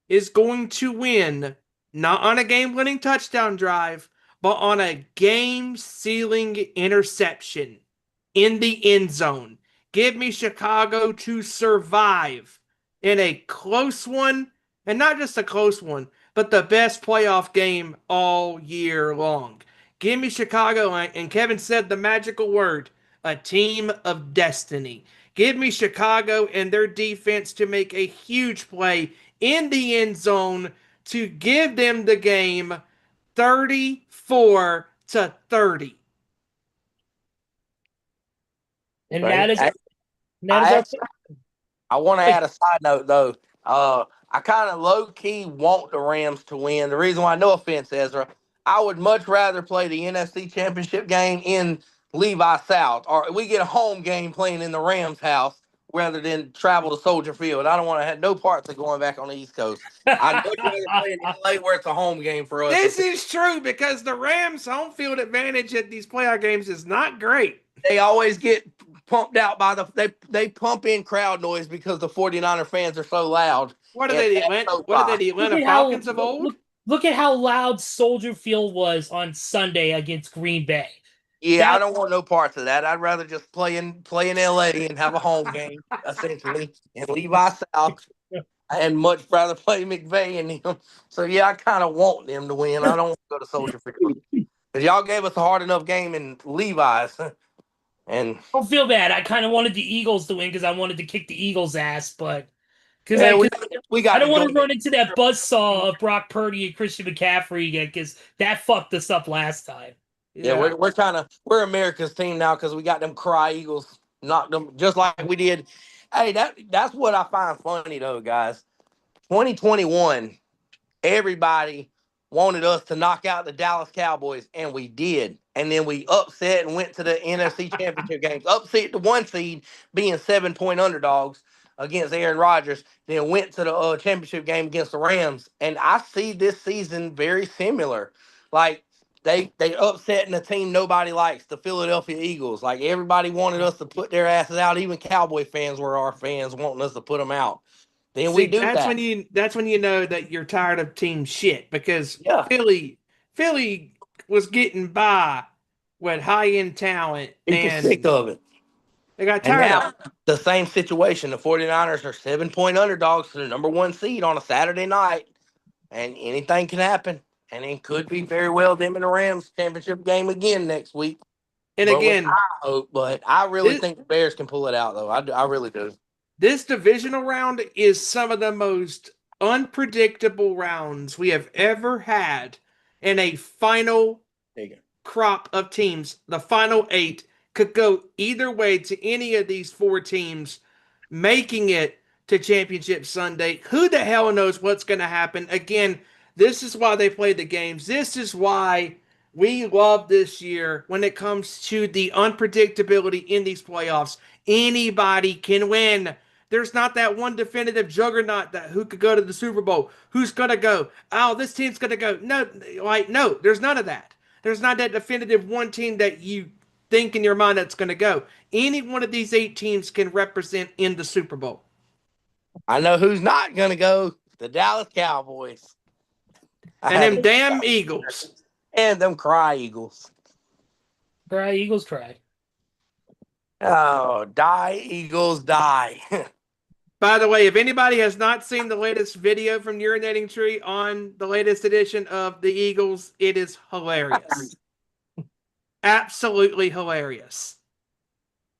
is going to win, not on a game-winning touchdown drive, but on a game-sealing interception in the end zone. Give me Chicago to survive in a close one, and not just a close one, but the best playoff game all year long. Give me Chicago, and Kevin said the magical word, a team of destiny. Give me Chicago and their defense to make a huge play in the end zone to give them the game 34-30. And I want to add a side note, though. I kind of low-key want the Rams to win. The reason why, no offense, Ezra, I would much rather play the NFC Championship game in Levi South, or we get a home game playing in the Rams' house rather than travel to Soldier Field. I don't want to have no parts of going back on the East Coast. I'd much rather play in LA where it's a home game for us. This is true because the Rams' home field advantage at these playoff games is not great. They always get pumped out by they pump in crowd noise because the 49er fans are so loud. What are they, the Atlanta Falcons of old? Look at how loud Soldier Field was on Sunday against Green Bay. Yeah, I don't want no parts of that. I'd rather just play in LA and have a home game, essentially, in Levi South. I'd much rather play McVay and him. So, yeah, I kind of want them to win. I don't want to go to Soldier Field. Because y'all gave us a hard enough game in Levi's. And don't feel bad. I kind of wanted the Eagles to win because I wanted to kick the Eagles' ass, but because yeah, I don't want to run into that buzzsaw of Brock Purdy and Christian McCaffrey again because that fucked us up last time. Yeah, we're America's team now because we got them cry Eagles, knocked them just like we did. Hey, that's what I find funny though, guys. 2021, everybody wanted us to knock out the Dallas Cowboys, and we did. And then we upset and went to the NFC Championship games. Upset the 1 seed, being 7-point underdogs against Aaron Rodgers. Then went to the championship game against the Rams. And I see this season very similar. Like, they upsetting a team nobody likes, the Philadelphia Eagles. Like, everybody wanted us to put their asses out. Even Cowboy fans were our fans wanting us to put them out. Then we do that's that. That's when you know that you're tired of team shit because Yeah. Philly was getting by with high-end talent. People and sick of it. They got tired of it. The same situation. The 49ers are 7-point underdogs to the number 1 seed on a Saturday night. And anything can happen. And it could be very well them and the Rams championship game again next week. And again, I really think the Bears can pull it out, though. I really do. This divisional round is some of the most unpredictable rounds we have ever had in a final crop of teams. The final 8 could go either way to any of these 4 teams making it to Championship Sunday. Who the hell knows what's going to happen? Again, this is why they play the games. This is why we love this year when it comes to the unpredictability in these playoffs. Anybody can win. There's not that one definitive juggernaut that who could go to the Super Bowl. Who's going to go? Oh, this team's going to go. No, there's none of that. There's not that definitive one team that you think in your mind that's going to go. Any one of these 8 teams can represent in the Super Bowl. I know who's not going to go. The Dallas Cowboys. And them damn Eagles. And them cry Eagles. Cry, Eagles, cry. Oh, die, Eagles, die. By the way, if anybody has not seen the latest video from Urinating Tree on the latest edition of the Eagles, it is hilarious. Absolutely hilarious.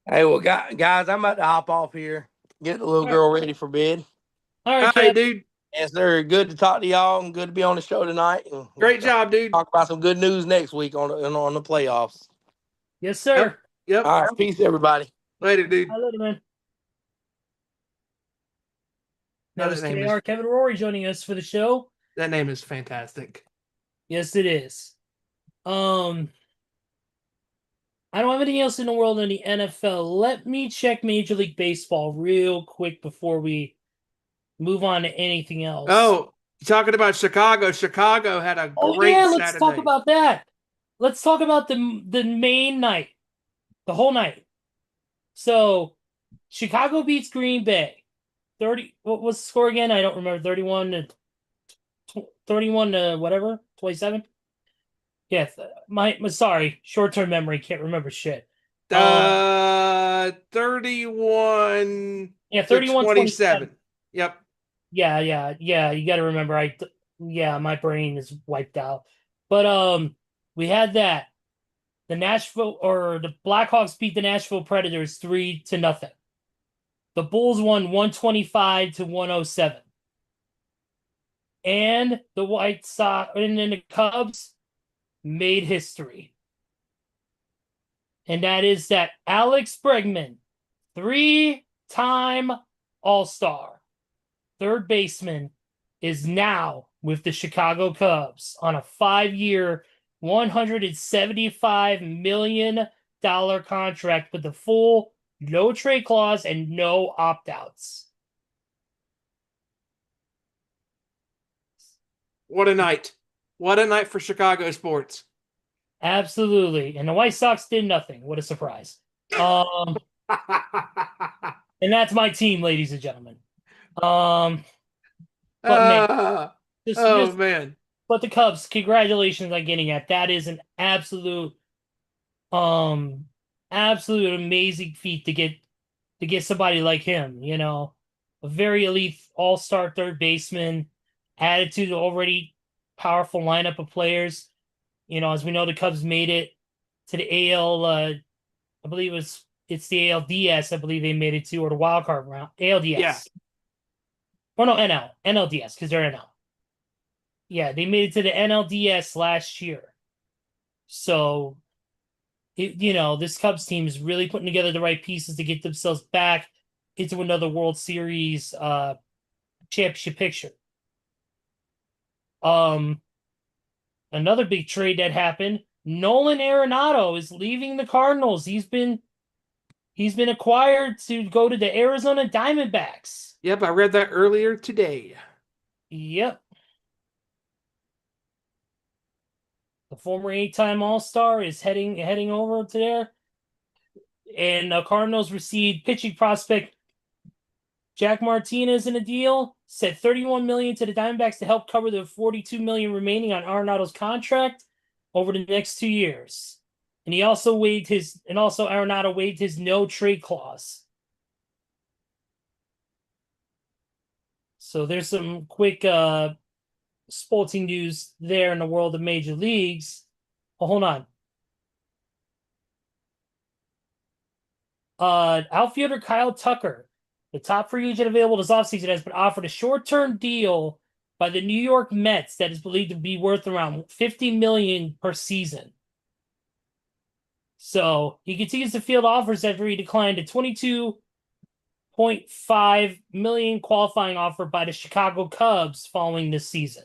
Hey, well, guys, I'm about to hop off here. Get the little girl ready for bed. All right, Hey, dude. Yes, sir. Good to talk to y'all and good to be on the show tonight. And great job, dude. Talk about some good news next week on the playoffs. Yes, sir. Yep. All right. Peace, everybody. Later, dude. I love you, man. Now That is name KR Kevin Rory joining us for the show. That name is fantastic. Yes, it is. I don't have anything else in the world in the NFL. Let me check Major League Baseball real quick before we move on to anything else. Oh, talking about Chicago. Chicago had a great Saturday. Let's talk about that. Let's talk about the main night. The whole night. So, Chicago beats Green Bay. 30. What was the score again? I don't remember. 31 to whatever. 27. Yeah. Sorry. Short-term memory. Can't remember shit. 31. Yeah. 31. 27. Yep. Yeah. You got to remember. My brain is wiped out. But we had that. The Blackhawks beat the Nashville Predators 3-0. The Bulls won 125-107. And the White Sox and then the Cubs made history. And that is that Alex Bregman, 3-time All-Star, third baseman, is now with the Chicago Cubs on a 5-year, $175 million contract with the full no trade clause, and no opt-outs. What a night. What a night for Chicago sports. Absolutely. And the White Sox did nothing. What a surprise. And that's my team, ladies and gentlemen. But man, just man. but the Cubs, congratulations on getting that. That is an absolute amazing feat to get somebody like him, a very elite all-star third baseman, added to the already powerful lineup of players. As we know, the Cubs made it to the AL. I believe it's the ALDS. I believe they made it to, or the wild card round. ALDS. Yeah. Or no, NLDS, because they're NL. Yeah, they made it to the NLDS last year. So, this Cubs team is really putting together the right pieces to get themselves back into another World Series championship picture. Another big trade that happened, Nolan Arenado is leaving the Cardinals. He's been acquired to go to the Arizona Diamondbacks. Yep, I read that earlier today. Yep. The former 8-time All-Star is heading over to there. And the Cardinals received pitching prospect Jack Martinez in a deal, set $31 million to the Diamondbacks to help cover the $42 million remaining on Arenado's contract over the next 2 years. And Arenado waived his no trade clause. So there's some quick sporting news there in the world of major leagues. Oh, hold on. Outfielder Kyle Tucker, the top free agent available this offseason, has been offered a short-term deal by the New York Mets that is believed to be worth around $50 million per season. So he continues to field offers after he declined a $22.5 million qualifying offer by the Chicago Cubs following this season.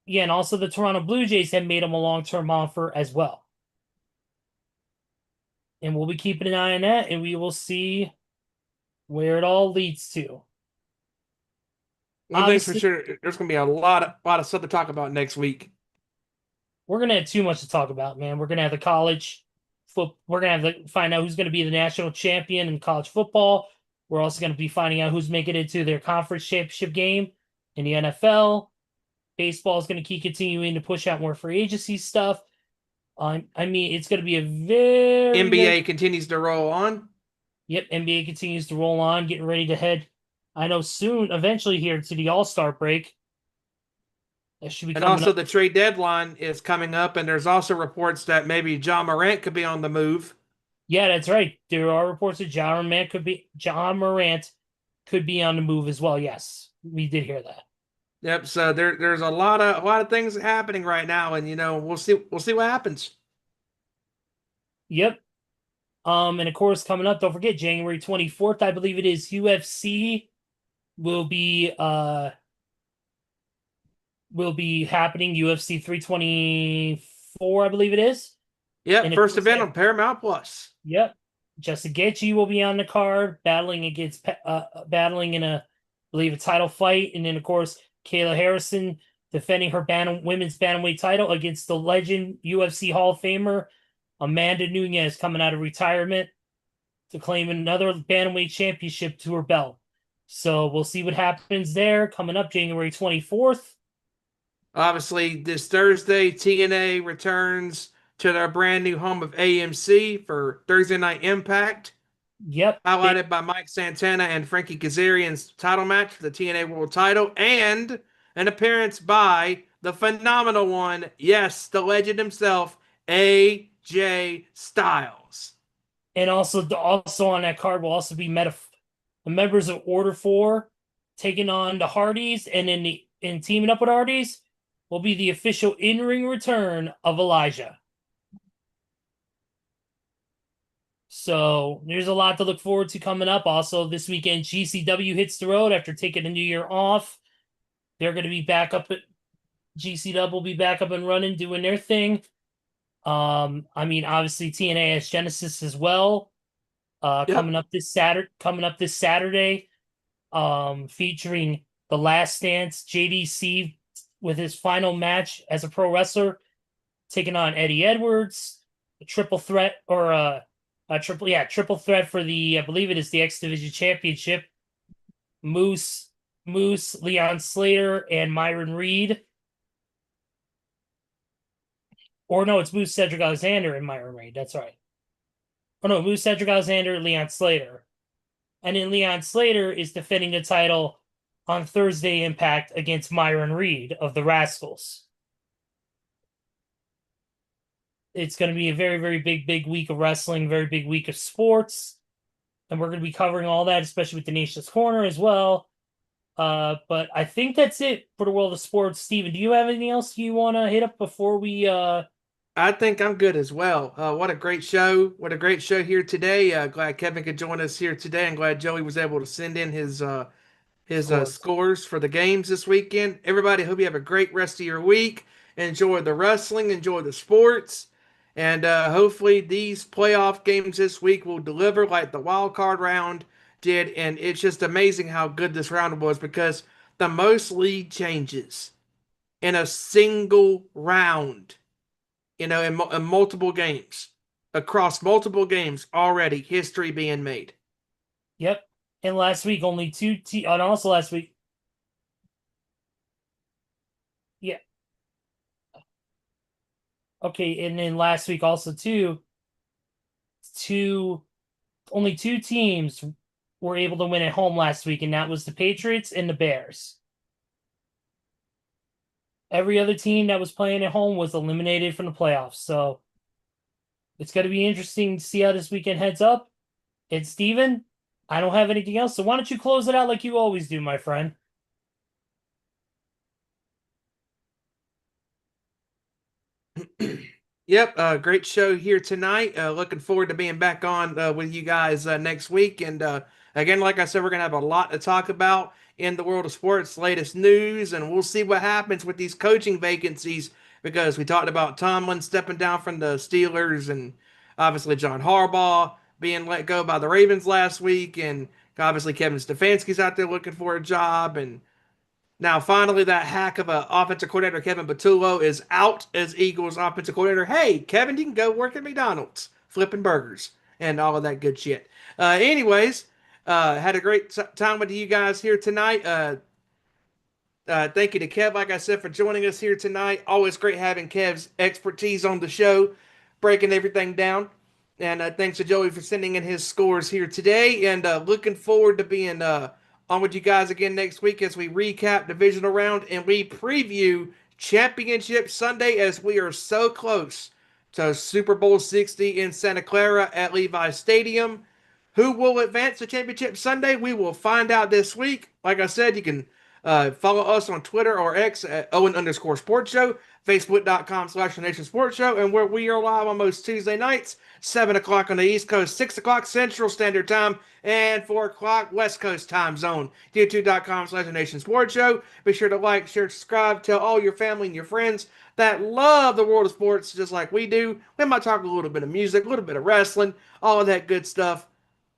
Yeah, and also the Toronto Blue Jays have made him a long-term offer as well. And we'll be keeping an eye on that, and we will see where it all leads to. One thing's for sure, there's going to be a lot of stuff to talk about next week. We're going to have too much to talk about, man. We're going to have the college football. We're going to have to find out who's going to be the national champion in college football. We're also going to be finding out who's making it to their conference championship game in the NFL. Baseball is going to keep continuing to push out more free agency stuff. It's going to be a very... NBA continues to roll on. Yep, NBA continues to roll on, getting ready to head, I know soon, eventually here to the All-Star break. That should be and also the trade deadline is coming up, and there's also reports that maybe John Morant could be on the move. Yeah, that's right. There are reports that John Morant could be on the move as well. Yes, we did hear that. Yep. So there's a lot of things happening right now, and we'll see what happens. Yep. And of course, coming up, don't forget January 24th, I believe it is, UFC will be happening. UFC 324, I believe it is. Yep. First event on Paramount Plus. Yep. Justin Gaethje will be on the card, battling in I believe a title fight, and then of course Kayla Harrison defending her women's bantamweight title against the legend UFC Hall of Famer Amanda Nunes, coming out of retirement to claim another bantamweight championship to her belt. So we'll see what happens there coming up January 24th. Obviously, this Thursday, TNA returns to their brand new home of AMC for Thursday Night Impact. Yep. Highlighted by Mike Santana and Frankie Kazarian's title match for the TNA World title, and an appearance by the phenomenal one, yes, the legend himself, AJ Styles. And also on that card will also be the members of Order 4 taking on the Hardys, and in teaming up with Hardys will be the official in-ring return of Elijah. So there's a lot to look forward to coming up. Also this weekend, GCW hits the road after taking a new year off. They're going to be back up GCW will be back up and running, doing their thing. Obviously TNA has Genesis as well. coming up this Saturday, featuring The Last Dance, JDC with his final match as a pro wrestler, taking on Eddie Edwards, a triple threat triple threat for the, I believe it is the X Division Championship. Moose, Leon Slater, and Myron Reed. Or no, it's Moose, Cedric Alexander, and Myron Reed. That's right. Oh no, Moose, Cedric Alexander, Leon Slater. And then Leon Slater is defending the title on Thursday Impact against Myron Reed of the Rascals. It's going to be a very, very big week of wrestling, very big week of sports. And we're going to be covering all that, especially with the Nation's Corner as well. But I think that's it for the world of sports. Steven, do you have anything else you want to hit up before we... I think I'm good as well. What a great show. What a great show here today. Glad Kevin could join us here today. I'm glad Joey was able to send in his scores for the games this weekend. Everybody, hope you have a great rest of your week. Enjoy the wrestling, enjoy the sports, and hopefully these playoff games this week will deliver like the wild card round did. And it's just amazing how good this round was, because the most lead changes in a single round, in multiple games, across multiple games already, history being made. Yep. And last week, only and also last week. Yeah. Okay, and then last week also only two teams were able to win at home last week, and that was the Patriots and the Bears. Every other team that was playing at home was eliminated from the playoffs. So it's going to be interesting to see how this weekend heads up. And Steven, I don't have anything else. So why don't you close it out like you always do, my friend? Yep, great show here tonight. Looking forward to being back on with you guys next week. And again, like I said, we're going to have a lot to talk about in the world of sports, latest news, and we'll see what happens with these coaching vacancies, because we talked about Tomlin stepping down from the Steelers, and obviously John Harbaugh being let go by the Ravens last week, and obviously Kevin Stefanski's out there looking for a job, and now, finally, that hack of an offensive coordinator, Kevin Patullo, is out as Eagles offensive coordinator. Hey, Kevin, you can go work at McDonald's, flipping burgers, and all of that good shit. Anyways, had a great time with you guys here tonight. Thank you to Kev, like I said, for joining us here tonight. Always great having Kev's expertise on the show, breaking everything down. And thanks to Joey for sending in his scores here today. And looking forward to being on with you guys again next week as we recap divisional round and we preview Championship Sunday, as we are so close to Super Bowl 60 in Santa Clara at Levi Stadium. Who will advance to Championship Sunday? We will find out this week. Like I said, you can follow us on Twitter or X at Owen_Sports Show, Facebook.com/Nation Sports Show, and where we are live on most Tuesday nights, 7 o'clock on the East Coast, 6 o'clock Central Standard Time, and 4 o'clock West Coast time zone. YouTube.com/Nation Sports Show. Be sure to like, share, subscribe, tell all your family and your friends that love the world of sports just like we do. We might talk a little bit of music, a little bit of wrestling, all of that good stuff.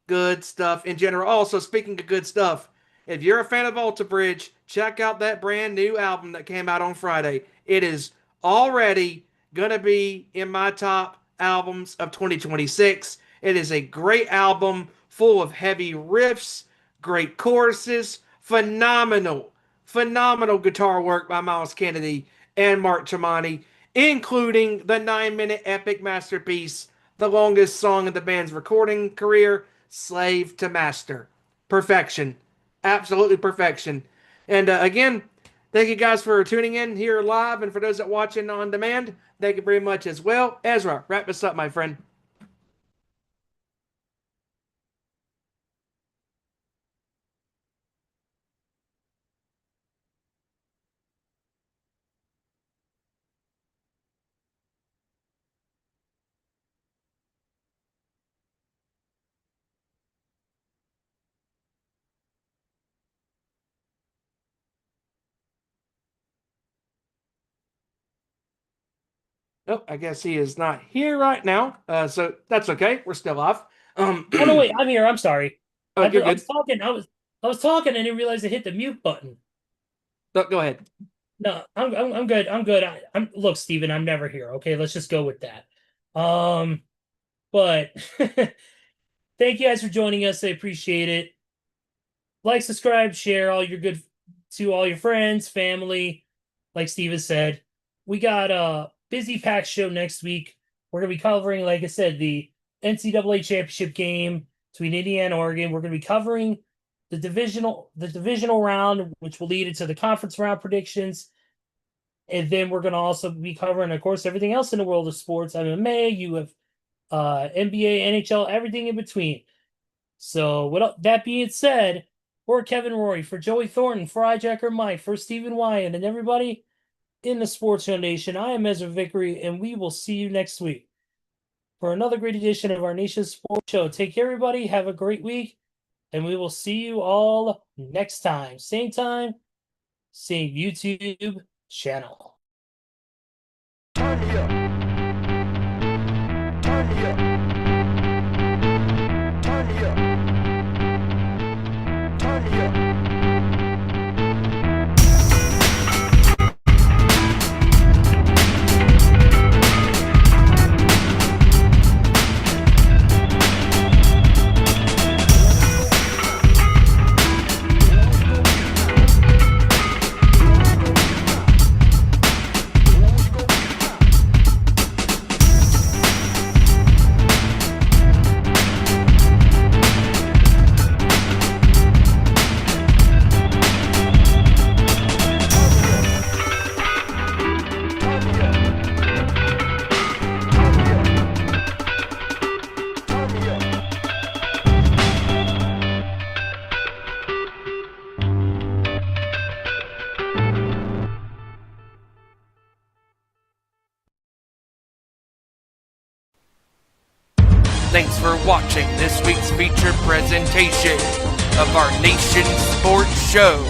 Good stuff in general. Also, speaking of good stuff, if you're a fan of Alter Bridge, check out that brand new album that came out on Friday. It is already going to be in my top albums of 2026. It is a great album full of heavy riffs, great choruses, phenomenal guitar work by Miles Kennedy and Mark Tremonti, including the 9-minute epic masterpiece, the longest song in the band's recording career, Slave to Master. Perfection. Absolutely perfection. And again, thank you guys for tuning in here live, and for those that watching on demand, thank you very much as well. Ezra, wrap this up, my friend. Oh, I guess he is not here right now. So that's okay. We're still off. Oh no, wait, I'm here. I'm sorry. Oh, you're I was good. talking. I was talking and didn't realize I hit the mute button. Go ahead. No, I'm good. I'm good. I'm look, Steven, I'm never here. Okay, let's just go with that. But thank you guys for joining us. I appreciate it. Like, subscribe, share all your good to all your friends, family. Like Steven said, we got a busy packed show next week. We're gonna be covering, like I said, the NCAA championship game between Indiana and Oregon. We're gonna be covering the divisional round, which will lead into the conference round predictions. And then we're gonna also be covering, of course, everything else in the world of sports, MMA, you have NBA, NHL, everything in between. So, that being said, for Kevin Rory, for Joey Thornton, for Hijacker Mike, for Stephen Wyand, and everybody in the Sports Foundation, I am Ezra Vickery, and we will see you next week for another great edition of our nation's sports show. Take care, everybody. Have a great week, and we will see you all next time. Same YouTube channel. Turn me up. Turn me up. Turn me up. Turn me up. Thanks for watching this week's feature presentation of our nation's sports show.